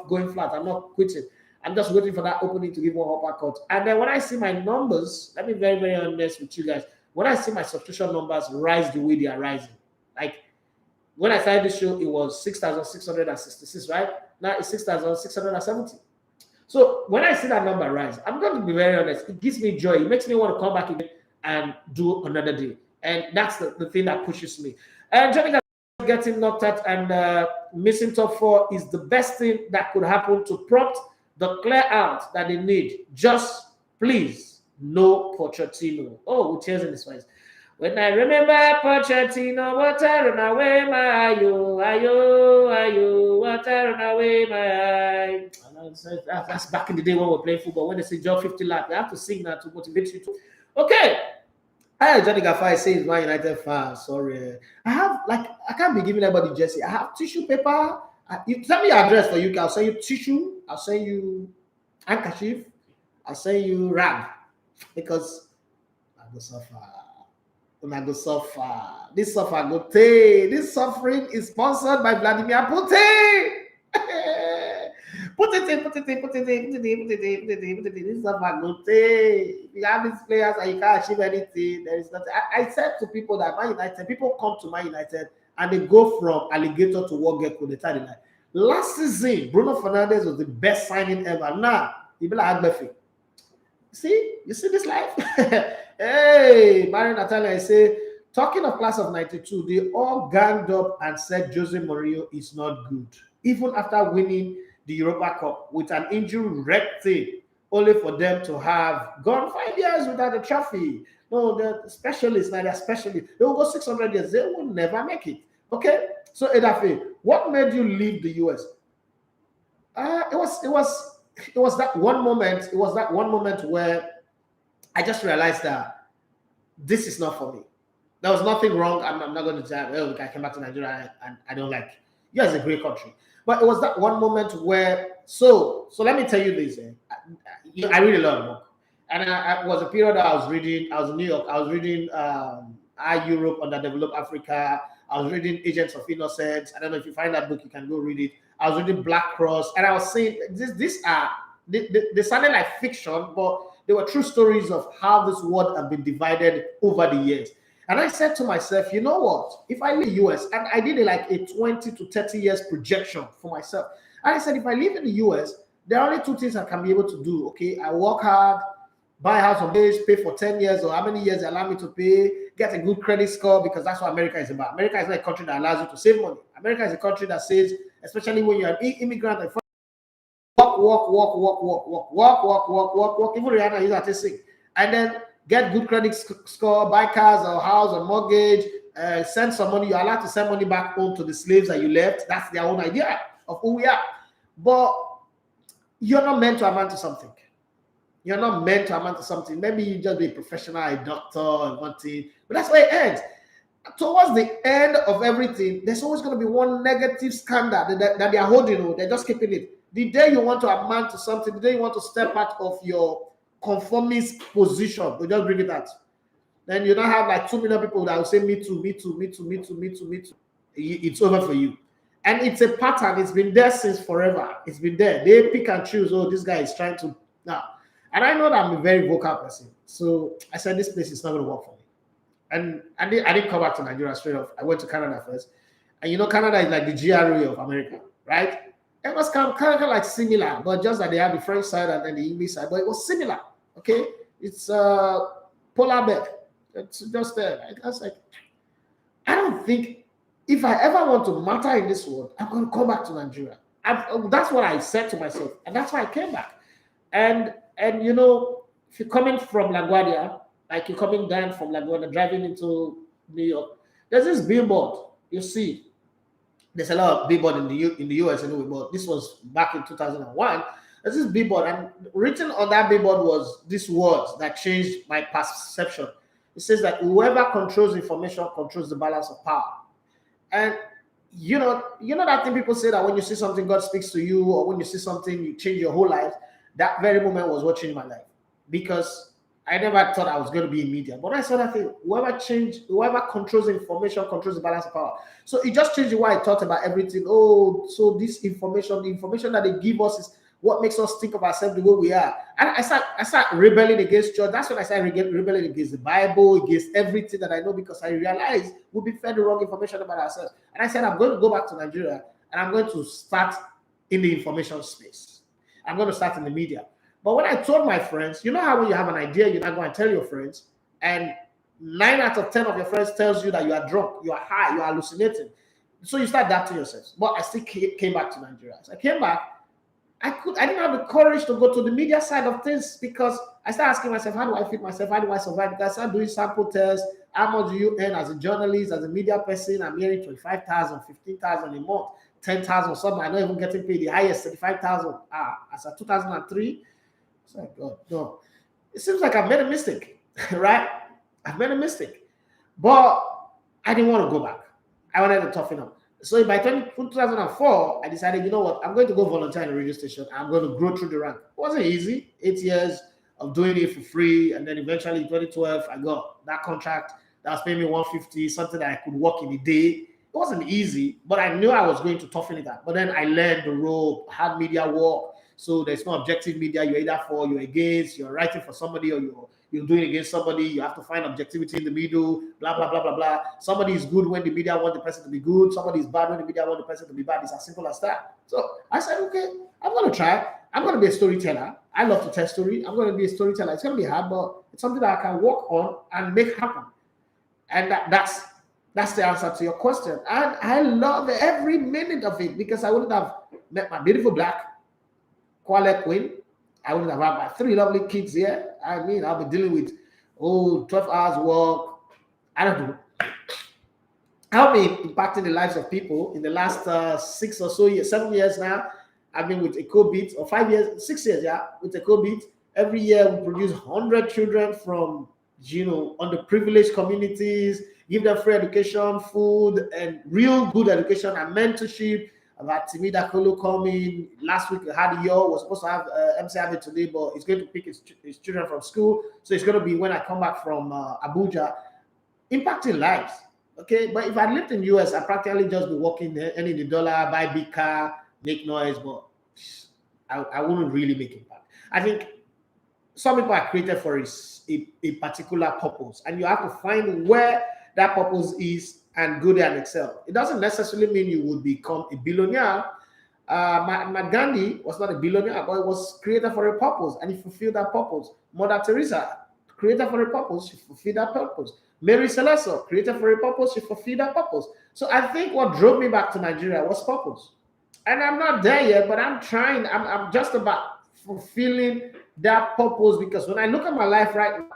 going flat. I'm not quitting. I'm just waiting for that opening to give one uppercut. And then when I see my numbers, let me be very, very honest with you guys. When I see my subscription numbers rise the way they are rising, like when I started this show, it was 6,666, right? Now it's 6,670. So when I see that number rise, I'm going to be very honest. It gives me joy. It makes me want to come back again and do another day. And that's the thing that pushes me. And Johnny getting knocked out and missing top 4 is the best thing that could happen to prompt the clear out that they need. Just please, no Pochettino. Oh, with tears in his eyes. When I remember Pochettino, what I run away my ayo, what I run away my eye. That's back in the day when we were playing football. When they say jog 50 laps, you have to sing that to motivate you to. Okay. Johnny Gaffa says Man United fan. Sorry. I can't be giving everybody jersey. I have tissue paper. You tell me your address for UK. I'll send you tissue. I'll send you handkerchief. I'll send you rag. Because I go suffer. And I go suffer. This suffer go take. This suffering is sponsored by Vladimir Putin. Put it in. This suffer go take. If you have these players and you can't achieve anything, there is nothing. I said to people that Man United, people come to Man United and they go from alligator to war gecko. They tell them like, last season, Bruno Fernandes was the best signing ever. Now, he be like Agbefi. You see this life? Hey, Mario Natalia, I say, talking of class of 92, they all ganged up and said Jose Mourinho is not good. Even after winning the Europa Cup with an injury-wrecked team, only for them to have gone 5 years without a trophy. No, the specialists, now they're specialists. They will go 600 years. They will never make it. Okay? So, Edafe, what made you leave the US? It was that one moment. It was that one moment where I just realized that this is not for me. There was nothing wrong. I'm not going to say, well, I came back to Nigeria and I don't like it. Yeah, it's a great country. But it was that one moment where, so let me tell you this. I really love book. And it was a period that I was reading, I was in New York, I was reading Europe, Underdeveloped Africa, I was reading Agents of Innocence. I don't know if you find that book, you can go read it. I was reading Black Cross, and I was saying, they sounded like fiction, but they were true stories of how this world has been divided over the years. And I said to myself, you know what? If I leave the US, and I did like a 20 to 30 years projection for myself. And I said, if I live in the US, there are only two things I can be able to do. Okay, I work hard, buy a house on base, pay for 10 years or how many years they allow me to pay, get a good credit score, because that's what America is about. America is not a country that allows you to save money. America is a country that says, especially when you're an immigrant, work. Even Rihanna is artistic. And then get good credit score, buy cars or house or mortgage, send some money. You're allowed to send money back home to the slaves that you left. That's their own idea of who we are. But you're not meant to amount to something. You're not meant to amount to something. Maybe you just be a professional, a doctor, and one thing. But that's where it ends. Towards the end of everything, there's always going to be one negative scandal that they are holding. They're just keeping it. The day you want to amount to something, the day you want to step out of your conformist position, they just bring it out. Then you don't have like 2 million people that will say, me too, me too, me too, me too, me too, me too. It's over for you. And it's a pattern. It's been there since forever. It's been there. They pick and choose. Oh, this guy is trying to now. And I know that I'm a very vocal person. So I said, this place is not going to work for me. And I didn't come back to Nigeria straight off. I went to Canada first. And you know, Canada is like the GRA of America, right? It was kind of like similar, but just that they have the French side and then the English side. But it was similar, okay? It's polar bear. It's just there. I was like, I don't think if I ever want to matter in this world, I'm going to come back to Nigeria. That's what I said to myself. And that's why I came back. And you know, if you're coming from LaGuardia, like you're coming down from LaGuardia, driving into New York, there's this billboard. You see, there's a lot of billboard in the US anyway, but this was back in 2001. There's this billboard, and written on that billboard was these words that changed my perception. It says that whoever controls information controls the balance of power. And you know that thing people say that when you see something, God speaks to you, or when you see something, you change your whole life. That very moment was what changed my life, because I never thought I was going to be in media. But I saw that thing, whoever controls information controls the balance of power. So it just changed the way I thought about everything. Oh, so this information, the information that they give us is what makes us think of ourselves the way we are. And I start rebelling against church. That's when I started rebelling against the Bible, against everything that I know, because I realized we've been fed the wrong information about ourselves. And I said, I'm going to go back to Nigeria and I'm going to start in the information space. I'm going to start in the media. But when I told my friends, you know how when you have an idea, you're not going to tell your friends, and 9 out of 10 of your friends tells you that you are drunk, you are high, you are hallucinating. So you start doubting yourself. But I still came back to Nigeria. So I came back. I didn't have the courage to go to the media side of things, because I started asking myself, how do I feed myself? How do I survive? Because I started doing sample tests. How much do you earn as a journalist, as a media person? I'm hearing 25,000, 15,000 a month, 10,000 something. I'm not even getting paid. The highest 35,000 as of 2003. It's like, God, no. It seems like I've made a mistake, right? I've made a mistake. But I didn't want to go back. I wanted to toughen up. So by 2004, I decided, you know what? I'm going to go volunteer in a radio station. I'm going to grow through the rank. It wasn't easy. 8 years of doing it for free. And then eventually in 2012, I got that contract that was paying me $150, something that I could work in a day. It wasn't easy, but I knew I was going to toughen it up. But then I learned the role, hard media work. So there's no objective media. You're either for, you're against, you're writing for somebody, or you're doing against somebody. You have to find objectivity in the middle, blah, blah, blah, blah, blah. Somebody is good when the media want the person to be good. Somebody is bad when the media want the person to be bad. It's as simple as that. So I said, okay, I'm going to try. I'm going to be a storyteller. I love to tell story. I'm going to be a storyteller. It's going to be hard, but it's something that I can work on and make happen. And that's the answer to your question. And I love every minute of it, because I wouldn't have met my beautiful black Kwale Queen. I would have had my 3 lovely kids here. I mean, I'll be dealing with 12 hours work. I don't know. I've been impacting the lives of people in the last 6 or so years, 7 years now. I've been with EcoBeat, or 5 years, 6 years, yeah, with EcoBeat. Every year we produce 100 children from, underprivileged communities, give them free education, food, and real good education and mentorship. I've had Timida Kolo coming. Last week, Hadiyo was supposed to have MC Abbott today, but he's going to pick his children from school. So it's going to be when I come back from Abuja, impacting lives. Okay, but if I lived in the US, I'd practically just be working, earning the dollar, buy big car, make noise, but I wouldn't really make impact. I think some people are created for a particular purpose, and you have to find where that purpose is and go there and excel. It doesn't necessarily mean you would become a billionaire. Mahatma Gandhi was not a billionaire, but it was created for a purpose, and he fulfilled that purpose. Mother Teresa, created for a purpose, she fulfilled that purpose. Mary Celeste, created for a purpose, she fulfilled that purpose. So I think what drove me back to Nigeria was purpose. And I'm not there yet, but I'm trying. I'm just about fulfilling that purpose, because when I look at my life right now,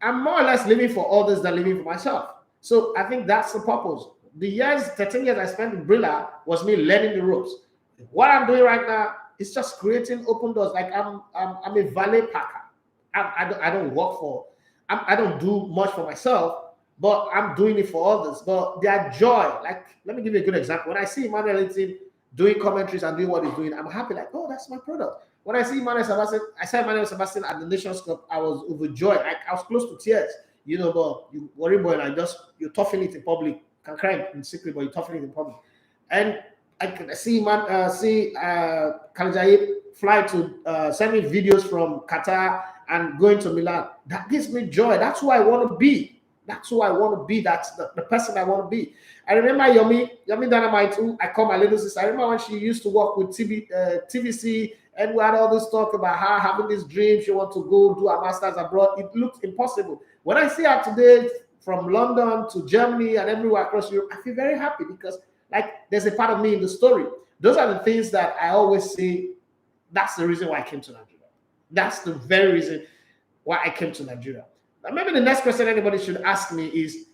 I'm more or less living for others than living for myself. So I think that's the purpose. The 13 years I spent in Brilla was me learning the ropes. What I'm doing right now is just creating open doors. Like I'm a valet packer. I don't work for, I don't do much for myself, but I'm doing it for others. But their joy, like, let me give you a good example. When I see Emmanuel doing commentaries and doing what he's doing, I'm happy, like, oh, that's my product. When I see Emmanuel Sebastian, I saw Emmanuel Sebastian at the Nations Cup, I was overjoyed. Like, I was close to tears, but you worry boy, and you're toughing it in public. You can cry in secret, but you're toughing it in public. And I can see Kaljaye fly to send me videos from Qatar and going to Milan. That gives me joy. That's who I want to be. That's who I want to be. That's the person I want to be. I remember Yomi Dynamite, who I call my little sister. I remember when she used to work with TVC, and we had all this talk about her having this dream. She wants to go do a master's abroad. It looked impossible. When I see her today from London to Germany and everywhere across Europe, I feel very happy, because like there's a part of me in the story. Those are the things that I always say, that's the reason why I came to Nigeria. That's the very reason why I came to Nigeria. Now, maybe the next question anybody should ask me is,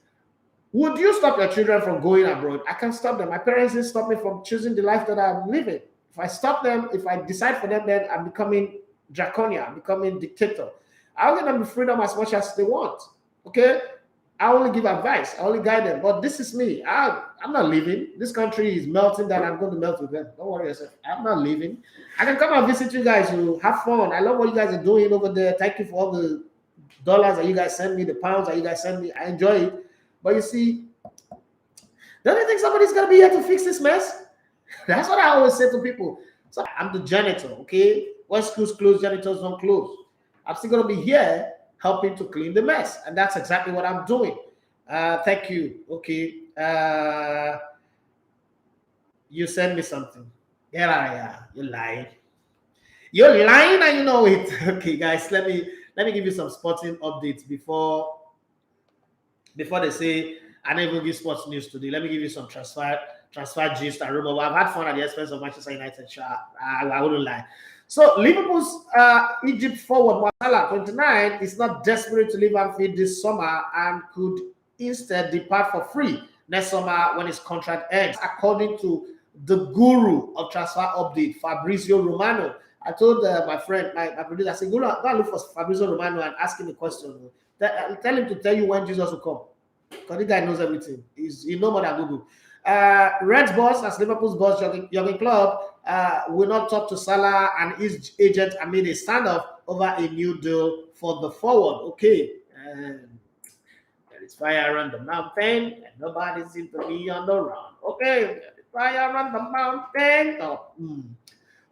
would you stop your children from going abroad? I can't stop them. My parents didn't stop me from choosing the life that I'm living. If I stop them, if I decide for them, then I'm becoming draconian, I'm becoming dictator. I'll give them the freedom as much as they want. Okay? I only give advice. I only guide them. But this is me. I'm not leaving. This country is melting down. I'm going to melt with them. Don't worry yourself. I'm not leaving. I can come and visit you guys. You have fun. I love what you guys are doing over there. Thank you for all the dollars that you guys send me, the pounds that you guys send me. I enjoy it. But you see, don't you think somebody's going to be here to fix this mess? That's what I always say to people. So I'm the janitor, okay? When schools close, janitors don't close. I'm still going to be here helping to clean the mess. And that's exactly what I'm doing. Thank you. Okay. You send me something. Yeah. You're lying. You're lying and you know it. Okay, guys, let me give you some sporting updates before they say I never give sports news today. Let me give you some transfer gist and rumor. I've had fun at the expense of Manchester United. I wouldn't lie. So Liverpool's Egypt forward Salah, 29, is not desperate to leave Anfield this summer and could instead depart for free next summer when his contract ends, according to the guru of transfer update, Fabrizio Romano. I told my friend, my producer, I said, go and look for Fabrizio Romano and ask him a question. Tell him to tell you when Jesus will come. Because the guy knows everything. He knows more than Google. Red's boss, as Liverpool's boss, Jurgen Klopp, will not talk to Salah and his agent amid a standoff over a new deal for the forward. Okay. There is fire on the mountain, and nobody seems to be on the run. Okay. There is fire on the mountain. Oh.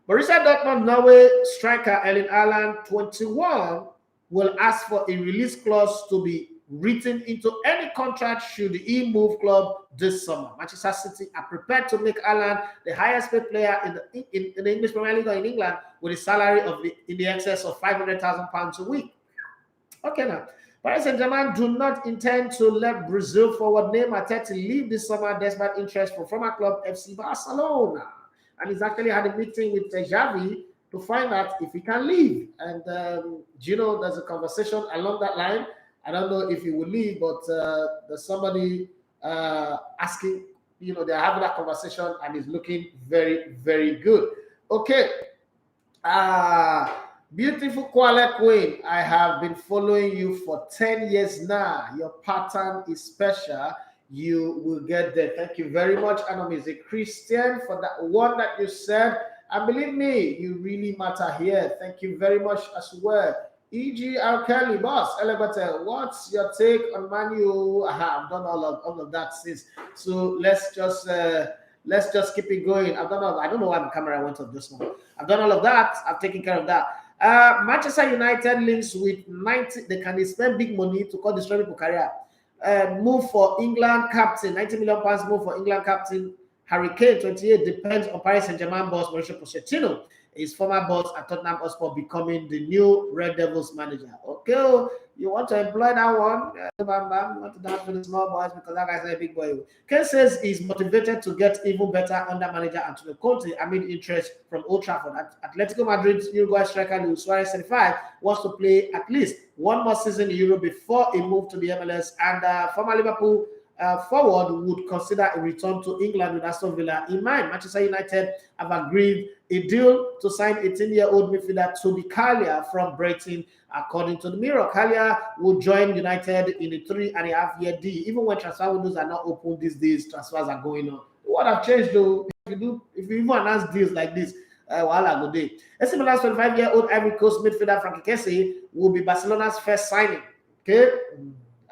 Borussia Dortmund Norway striker Erling Haaland, 21, will ask for a release clause to be written into any contract should he move club this summer. Manchester City are prepared to make Haaland the highest paid player in the English Premier League or in England, with a salary in the excess of £500,000 a week. Okay, now Paris St-Germain do not intend to let Brazil forward Neymar 30 leave this summer despite interest from former club FC Barcelona. And he's actually had a meeting with Xavi to find out if he can leave. And do you know there's a conversation along that line? I don't know if he will leave, but there's somebody asking, you know, they're having that conversation and it's looking very, very good. Okay. Beautiful Kwale Queen, I have been following you for 10 years now. Your pattern is special. You will get there. Thank you very much, Anamizi Christian, for that one that you said. And believe me, you really matter here. Thank you very much as well. E.G. Kelly, boss, Elevator, what's your take on Manu? I've done all of that since. So let's just keep it going. I don't know why my camera went off just now. I've done all of that. I've taken care of that. Manchester United links with 90. They can spend big money to cut the story for career. Move for England captain, 90 million pounds move for England captain. Harry Kane, 28, depends on Paris Saint-Germain boss Mauricio Pochettino, his former boss at Tottenham Hotspur, becoming the new Red Devils manager. Okay, you want to employ that one? You want to dance with the small boys because that guy's a big boy. Kane says he's motivated to get even better under manager Antonio Conte amid interest from Old Trafford. Atletico Madrid's Uruguay striker Luis Suarez, 75, wants to play at least one more season in Europe before he moved to the MLS, and former Liverpool forward would consider a return to England with Aston Villa in mind. Manchester United have agreed a deal to sign 18-year-old midfielder Toby Kalia from Brighton. According to the Mirror, Kalia will join United in a 3.5-year deal. Even when transfer windows are not open these days, transfers are going on. What have changed though? If you even announce deals like this, while go day. A similar 25-year-old Ivory Coast midfielder Frankie Kessie will be Barcelona's first signing. Okay.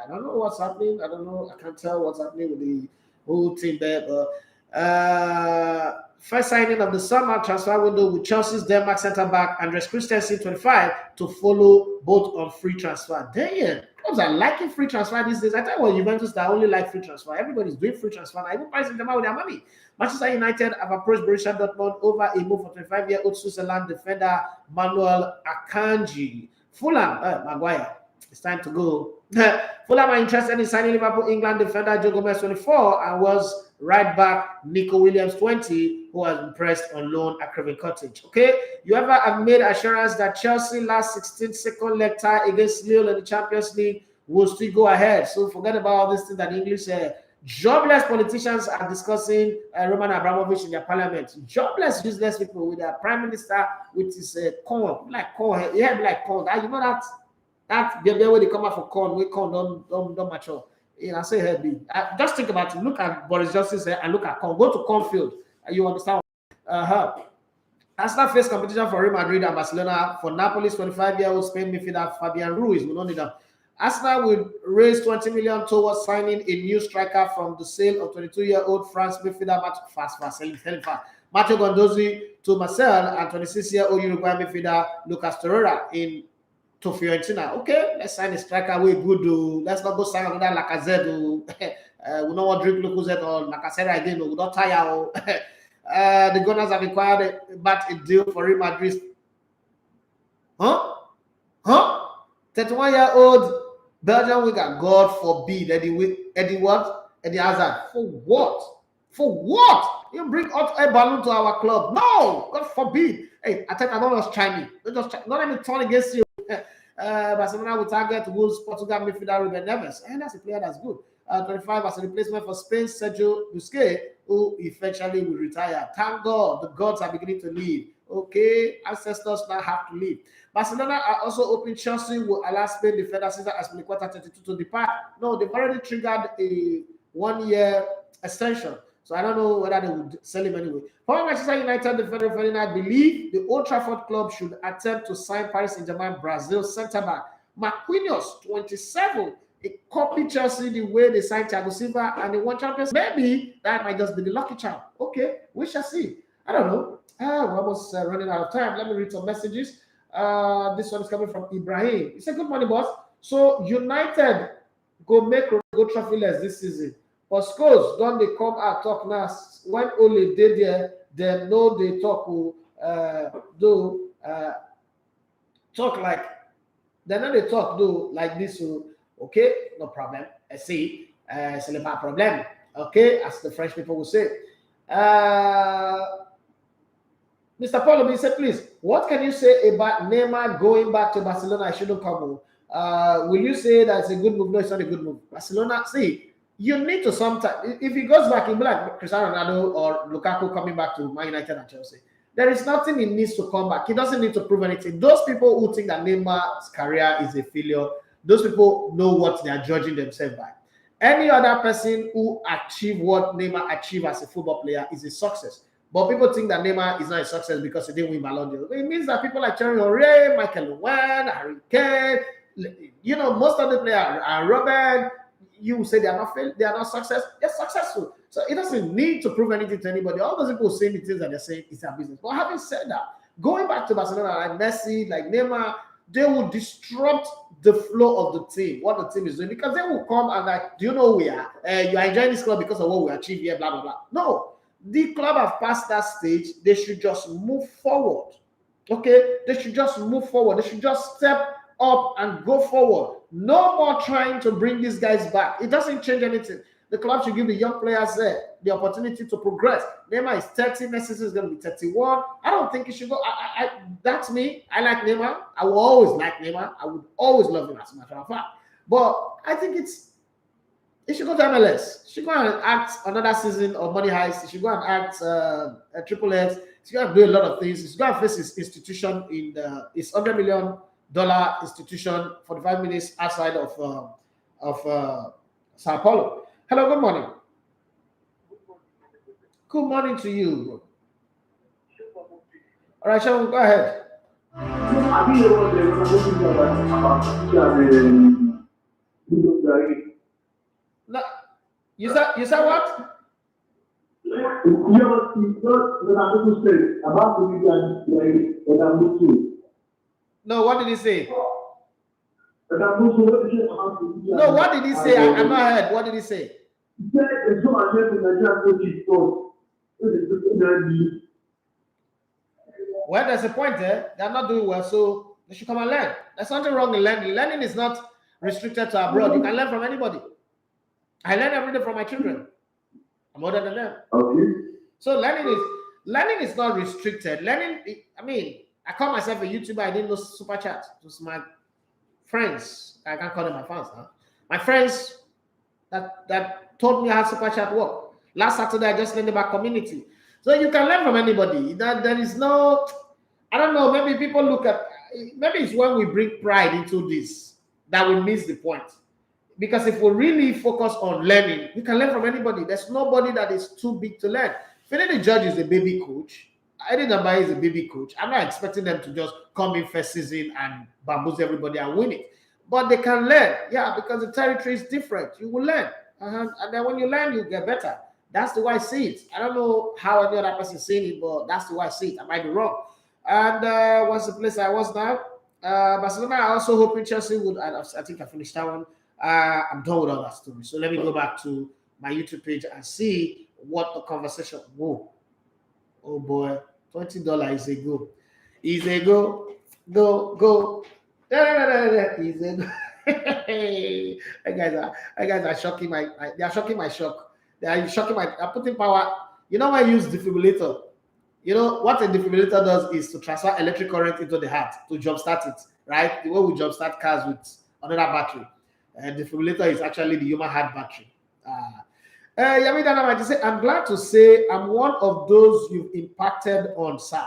I don't know what's happening. I don't know. I can't tell what's happening with the whole team there. But first signing of the summer transfer window with Chelsea's Denmark centre-back Andres Christensen, 25, to follow both on free transfer. Damn, clubs are liking free transfer these days. I tell you what, Juventus that only like free transfer. Everybody's doing free transfer now. Even Paris Saint-Germain with their money. Manchester United have approached Borussia Dortmund over a move for 25-year-old Switzerland defender Manuel Akanji. Fulham, Maguire. It's time to go. Fulham are interested in signing Liverpool England defender Joe Gomez, 24, and was right back Nico Williams, 20, who has been pressed on loan at Craven Cottage. Okay, you ever have made assurance that Chelsea last 16 second leg tie against Lille in the Champions League will still go ahead. So forget about all these things that English jobless politicians are discussing Roman Abramovich in their parliament. Jobless, useless people with their prime minister with his corn, like corn, yeah, like corn. You know that. That the way they come out for corn, we corn don't mature. You know, I say heavy. Just think about it. Look at Boris Johnson's and look at corn. Go to cornfield. You understand? Arsenal face competition for Real Madrid and Barcelona for Napoli's 25-year-old Spain midfielder Fabian Ruiz. We don't need that. Arsenal will raise 20 million towards signing a new striker from the sale of 22-year-old France midfielder Matteo Gondozzi to Marseille and 26-year-old Uruguay midfielder Lucas Torreira to Fiorentina. Okay, let's sign a striker. We good. Let's not go sign another Lacazette. We don't want to drink Lacazette or Lacazette again. We don't tire. The Gunners have acquired a deal for Real Madrid. 31-year-old Belgian winger. God forbid Eddie Hazard. For what? For what? You bring out a balloon to our club? No, God forbid. Hey, I think I don't just try me. Don't let me turn against you. Barcelona will target Wolves Portugal midfielder Ruben Neves, and that's a player that's good. 25 as a replacement for Spain's Sergio Busquets, who eventually will retire. Thank God, the gods are beginning to leave. Okay, ancestors now have to leave. Barcelona are also hoping Chelsea will allow Spain defender Cesar Azpilicueta, 32, to depart. No, they've already triggered a 1-year extension. So I don't know whether they would sell him anyway. For Manchester United defender Ferdinand, believe the Old Trafford club should attempt to sign Paris Saint-Germain Brazil centre-back Marquinhos, 27. It copied Chelsea the way they signed Thiago Silva and they won Champions. Maybe that might just be the lucky charm. Okay, we shall see. I don't know. We're almost running out of time. Let me read some messages. This one is coming from Ibrahim. He said, good morning, boss. So United go make go trophyless this season. But schools don't they come out talk now when only they there, they know they talk talk like they know they talk do like this. Okay, no problem. I see. C'est pas un problem. Okay, as the French people will say. Mr. Paulo, he said, please, what can you say about Neymar going back to Barcelona? I shouldn't come. Will you say that it's a good move? No, it's not a good move. Barcelona, see, you need to sometimes, if he goes back, he'll be like Cristiano Ronaldo or Lukaku coming back to Man United and Chelsea. There is nothing he needs to come back. He doesn't need to prove anything. Those people who think that Neymar's career is a failure, those people know what they are judging themselves by. Any other person who achieved what Neymar achieved as a football player is a success. But people think that Neymar is not a success because he didn't win Ballon d'Or. It means that people like Thierry Henry, Michael Owen, Harry Kane, most of the players are Robert. You say they are not success. They're successful. So it doesn't need to prove anything to anybody. All those people saying the things that they're saying is their business. But having said that, going back to Barcelona, like Messi, like Neymar, they will disrupt the flow of the team, what the team is doing, because they will come and like, do you know who we are? You are enjoying this club because of what we achieved here, blah, blah, blah. No, the club have passed that stage. They should just move forward. Okay? They should just move forward. They should just step up and go forward. No more trying to bring these guys back. It doesn't change anything. The club should give the young players the opportunity to progress. Neymar is 30, Messi is going to be 31. I don't think he should go. That's me. I like Neymar. I will always like Neymar. I would always love him as a matter of fact. But I think he should go to MLS. He should go and act another season of Money Heist. He should go and act a Triple X. He should go and do a lot of things. He should go and face his institution in his $100 million institution 45 minutes outside of Sao Paulo. Hello, good morning. Good morning to you. All right, Sean, go ahead. No, you said what? No, what did he say? No, what did he say? I'm not heard. What did he say? Well, there's a point there. They're not doing well, so they should come and learn. There's nothing wrong in learning. Learning is not restricted to abroad. You can learn from anybody. I learn every day from my children. I'm older than them. Okay. So learning is not restricted. Learning, I call myself a YouTuber. I didn't know super chat. It was my friends. I can't call them my fans now. My friends that told me how super chat work. Last Saturday, I just learned about community. So you can learn from anybody. There is no, I don't know, maybe people look at, maybe it's when we bring pride into this that we miss the point. Because if we really focus on learning, you can learn from anybody. There's nobody that is too big to learn. Finidi George is a baby coach. Eddie Nambai is a baby coach. I'm not expecting them to just come in first season and bamboozle everybody and win it. But they can learn. Yeah, because the territory is different. You will learn. And then when you learn, you get better. That's the way I see it. I don't know how any other person is seeing it, but that's the way I see it. I might be wrong. And what's the place I was now? Barcelona, I also hoping Chelsea would. I think I finished that one. I'm done with all that story. So let me go back to my YouTube page and see what the conversation. Whoa. Oh boy. $20 is a go. Is a go. Go. Is a go. Hey, guys are shocking they are shocking my shock. They are shocking I'm putting power. You know, I use defibrillator. You know what a defibrillator does is to transfer electric current into the heart to jumpstart it, right? The way we jumpstart cars with another battery. Defibrillator is actually the human heart battery. I'm glad to say I'm one of those you've impacted on, sir.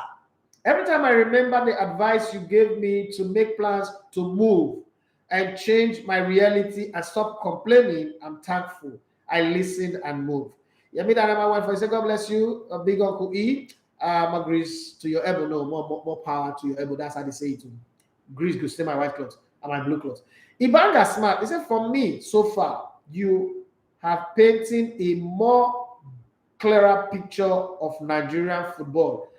Every time I remember the advice you gave me to make plans to move and change my reality and stop complaining, I'm thankful. I listened and moved. Yami Dana, my wife, I say, God bless you, big Uncle E. My grease to your elbow. No, more power to your elbow. That's how they say it. Grease could stay my white clothes and my blue clothes. Ibanga Smart, he said, for me, so far, you have painted a more clearer picture of Nigerian football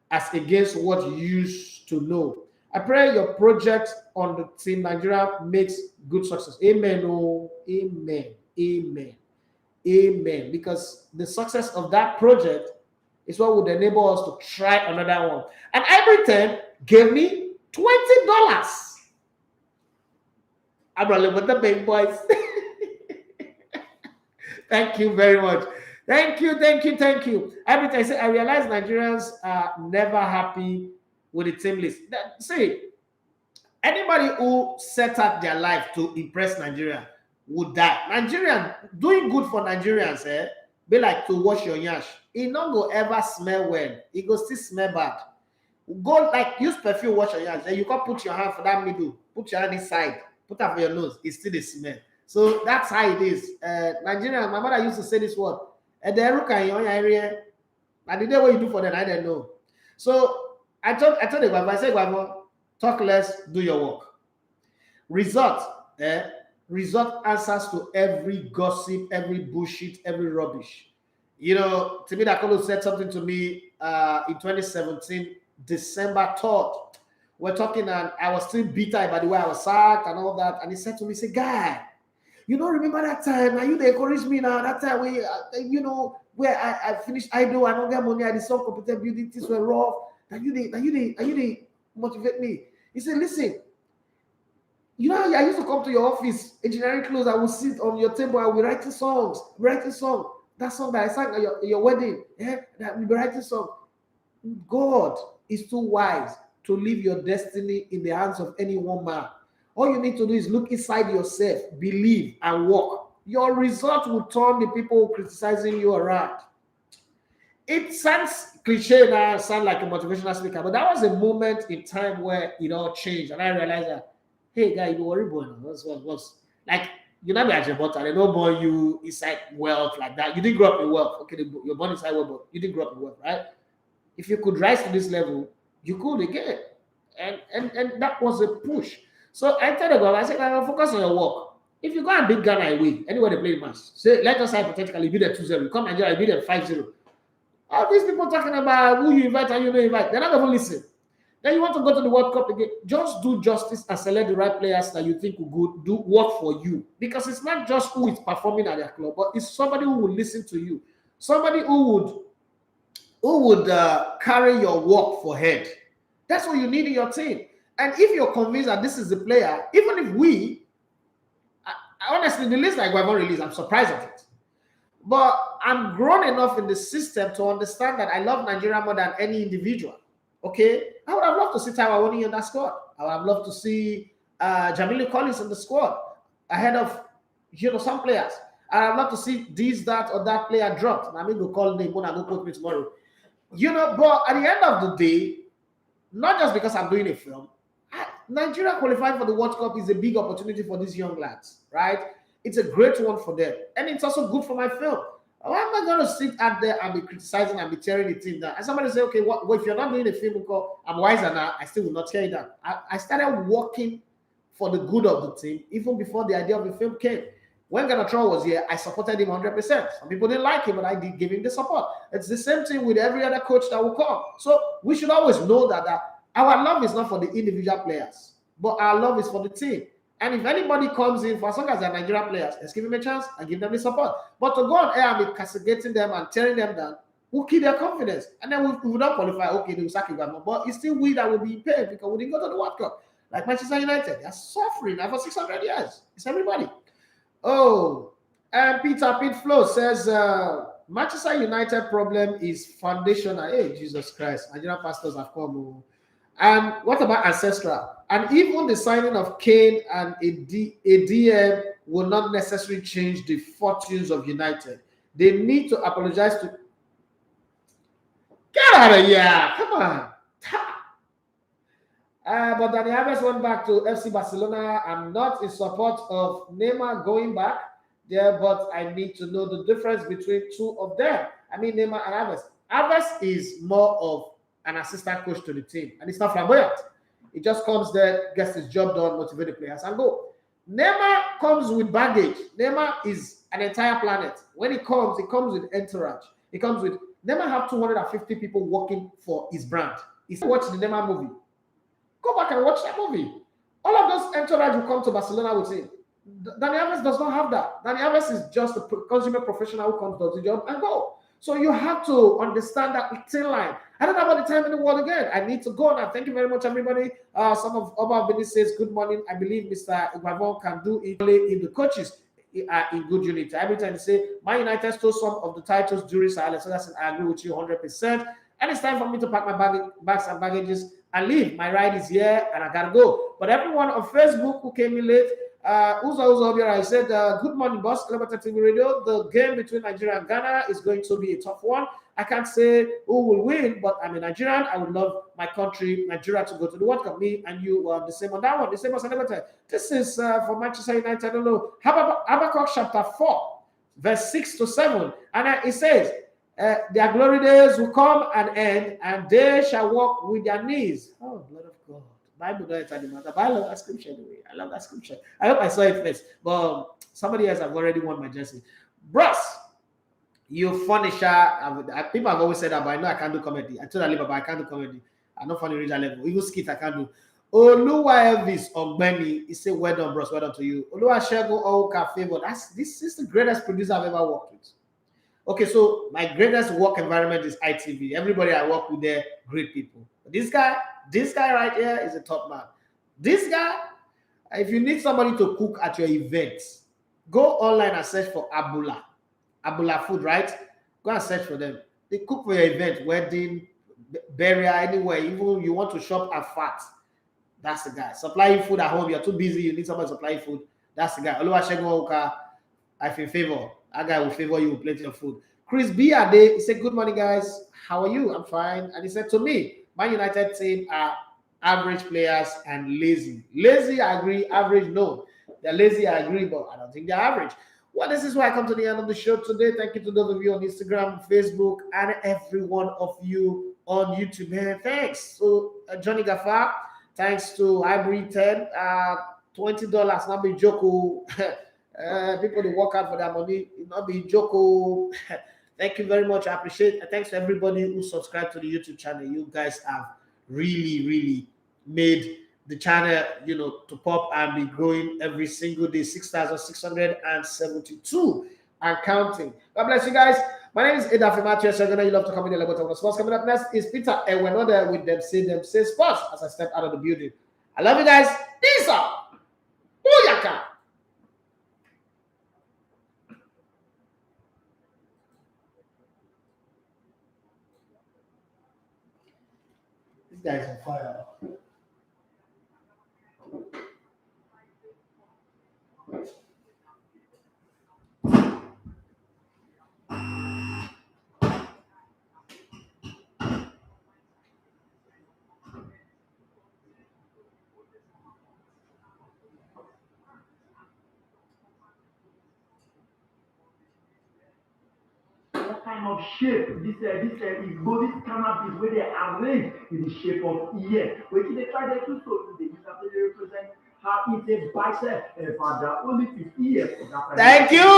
as against what you used to know. I pray your project on the team Nigeria makes good success. Amen. Oh, amen. Amen. Amen. Because the success of that project is what would enable us to try another one. And Everton gave me $20. I'm rolling with the big boys. Thank you very much. Thank you. Every time I say, I realize Nigerians are never happy with the team list. See, anybody who set up their life to impress Nigeria would die. Nigerian doing good for Nigerians, be like to wash your yash. It not go ever smell well. It go still smell bad. Go like use perfume, wash your yash. Then you can put your hand for that middle, put your hand inside, put up your nose. It's still the smell. So that's how it is. Nigerian, my mother used to say this word. And the area, and the day what you do for them, I don't know. So I told the Guava, I said, Guava, talk less, do your work. Result answers to every gossip, every bullshit, every rubbish. You know, Timmy Dakolo said something to me in 2017, December 3rd. We're talking, and I was still bitter by the way I was sacked and all that. And he said to me, say, guy, you don't remember that time? Now you they encourage me now. That time where I finished idle, I don't get money, I did some computer building, things were rough. Now you they motivate me. He said, listen, you know, I used to come to your office, engineering clothes, I would sit on your table, I will be writing songs. That song that I sang at your wedding, that we'll be writing songs. God is too wise to leave your destiny in the hands of any one man. All you need to do is look inside yourself, believe, and walk. Your result will turn the people criticizing you around. It sounds cliche now, sound like a motivational speaker, but that was a moment in time where it all changed, and I realized that, hey, guy, you worry boy now. What's like you're not like Jabota, they don't born you inside wealth like that. You didn't grow up in wealth. Okay, you're born inside wealth, but you didn't grow up in wealth, right? If you could rise to this level, you could again. And that was a push. So I tell the guy, I said, I'm focus on your work. If you go and beat Ghana away, anywhere they play the match, say, let us hypothetically beat them 2-0. You come Nigeria, beat them 5-0. All these people talking about who you invite and you don't invite, they're not going to listen. Then you want to go to the World Cup again, just do justice and select the right players that you think will do work for you. Because it's not just who is performing at their club, but it's somebody who will listen to you. Somebody who would carry your work for head. That's what you need in your team. And if you're convinced that this is the player, even if honestly, the list like we haven't released, I'm surprised at it. But I'm grown enough in the system to understand that I love Nigeria more than any individual. Okay? I would have loved to see Taiwan Woni in that squad. I would have loved to see Jamilu Collins in the squad ahead of some players. I would have loved to see this, that, or that player dropped. I mean, go call name when I go quote me tomorrow. But at the end of the day, not just because I'm doing a film, Nigeria qualifying for the World Cup is a big opportunity for these young lads, right? It's a great one for them. And it's also good for my film. Why am I going to sit out there and be criticizing and be tearing the team down? And somebody say, okay, well, if you're not doing a film, I'm wiser now, I still will not tear it down. I started working for the good of the team even before the idea of the film came. When Ganatrol was here, I supported him 100%. Some people didn't like him, but I did give him the support. It's the same thing with every other coach that will come. So we should always know that our love is not for the individual players, but our love is for the team. And if anybody comes in, for as long as they're Nigerian players, let's give them a chance and give them the support. But to go on air and be castigating them and tearing them down will kill their confidence. And then we will not qualify, okay, they will sack you, but it's still we that will be paid because we didn't go to the World Cup. Like Manchester United, they're suffering now for 600 years. It's everybody. Oh, and Pete Flo says, Manchester United problem is foundational. Hey, Jesus Christ, Nigerian pastors have come. And what about ancestral? And even the signing of Kane and a DM will not necessarily change the fortunes of United. They need to apologize to. Get out of here! Come on. But Dani Alves went back to FC Barcelona. I'm not in support of Neymar going back there, but I need to know the difference between two of them. I mean, Neymar and Alves. Alves is more of an assistant coach to the team, and it's not flamboyant. He just comes there, gets his job done, motivate the players, and go. Neymar comes with baggage. Neymar is an entire planet. When he comes with entourage. Neymar have 250 people working for his brand. If you watch the Neymar movie, go back and watch that movie. All of those entourage will come to Barcelona with him. Dani Alves does not have that. Dani Alves is just a consumer professional who comes, does the job, and go. So you have to understand that thin line. I don't have all the time in the world again. I need to go now. Thank you very much, everybody. Some of Oba Bini says, good morning. I believe Mr. Iguavon can do it only in the coaches. in good unity. Every time they say Man United stole some of the titles during Sir Alex Ferguson, I agree with you 100%. And it's time for me to pack my bags and baggages and leave. My ride is here and I gotta go. But everyone on Facebook who came in late, I said, good morning, boss. Elevator TV Radio. The game between Nigeria and Ghana is going to be a tough one. I can't say who will win, but I'm a Nigerian. I would love my country, Nigeria, to go to the World Cup. Me and you are the same on that one. The same as Elevator. This is for Manchester United. I don't know. Habakkuk chapter 4, verse 6 to 7. And it says, their glory days will come and end, and they shall walk with their knees. Oh, blood of God. Bible doesn't tell the matter, but I love that scripture anyway. I love that scripture. I hope I saw it first, but somebody else have already won my jersey. Bros, you funny shot. People have always said that, but I know I can't do comedy. I told Aliba, but I can't do comedy. I'm not funny regional level. Even skit I can't do. Oluwa Elvis Ogbeni, he said, well done, bros, well done to you. Oluwa Shego Oka Favor. This is the greatest producer I've ever worked with. Okay, so my greatest work environment is ITV. Everybody I work with there, great people. But this guy right here is a top man. This guy, if you need somebody to cook at your events, go online and search for Abula Food, right? Go and search for them. They cook for your event, wedding, burial, anywhere. Even you want to shop at fat, that's the guy. Supplying food at home, you're too busy, you need somebody to supply food, that's the guy. Oluwasegun Oka, I feel favor. That guy will favor you with plenty of food. Chris B. Ade, he said, good morning, guys. How are you? I'm fine. And he said to me, Man United team are average players and lazy. Lazy, I agree. Average, no. They're lazy, I agree, but I don't think they're average. Well, this is why I come to the end of the show today. Thank you to those of you on Instagram, Facebook, and every one of you on YouTube. Man, thanks. So, Johnny Gafar, thanks to Ivory 10, $20, not be joke. People who work out for their money, not be joke. Thank you very much. I appreciate it. Thanks to everybody who subscribed to the YouTube channel. You guys have really, really made the channel, to pop and be growing every single day. 6,672 and counting. God bless you guys. My name is Edafe Matthews. You love to come in the level of sports. Coming up next is Peter, and we're not there with them. Say sports as I step out of the building. I love you guys. Peace out. Booyaka. This guy's on fire. What kind of shape this canopy is where they arrange in the shape of ear. When they try to do so, they represent how it's a bicep and for the only 50 years. Thank you.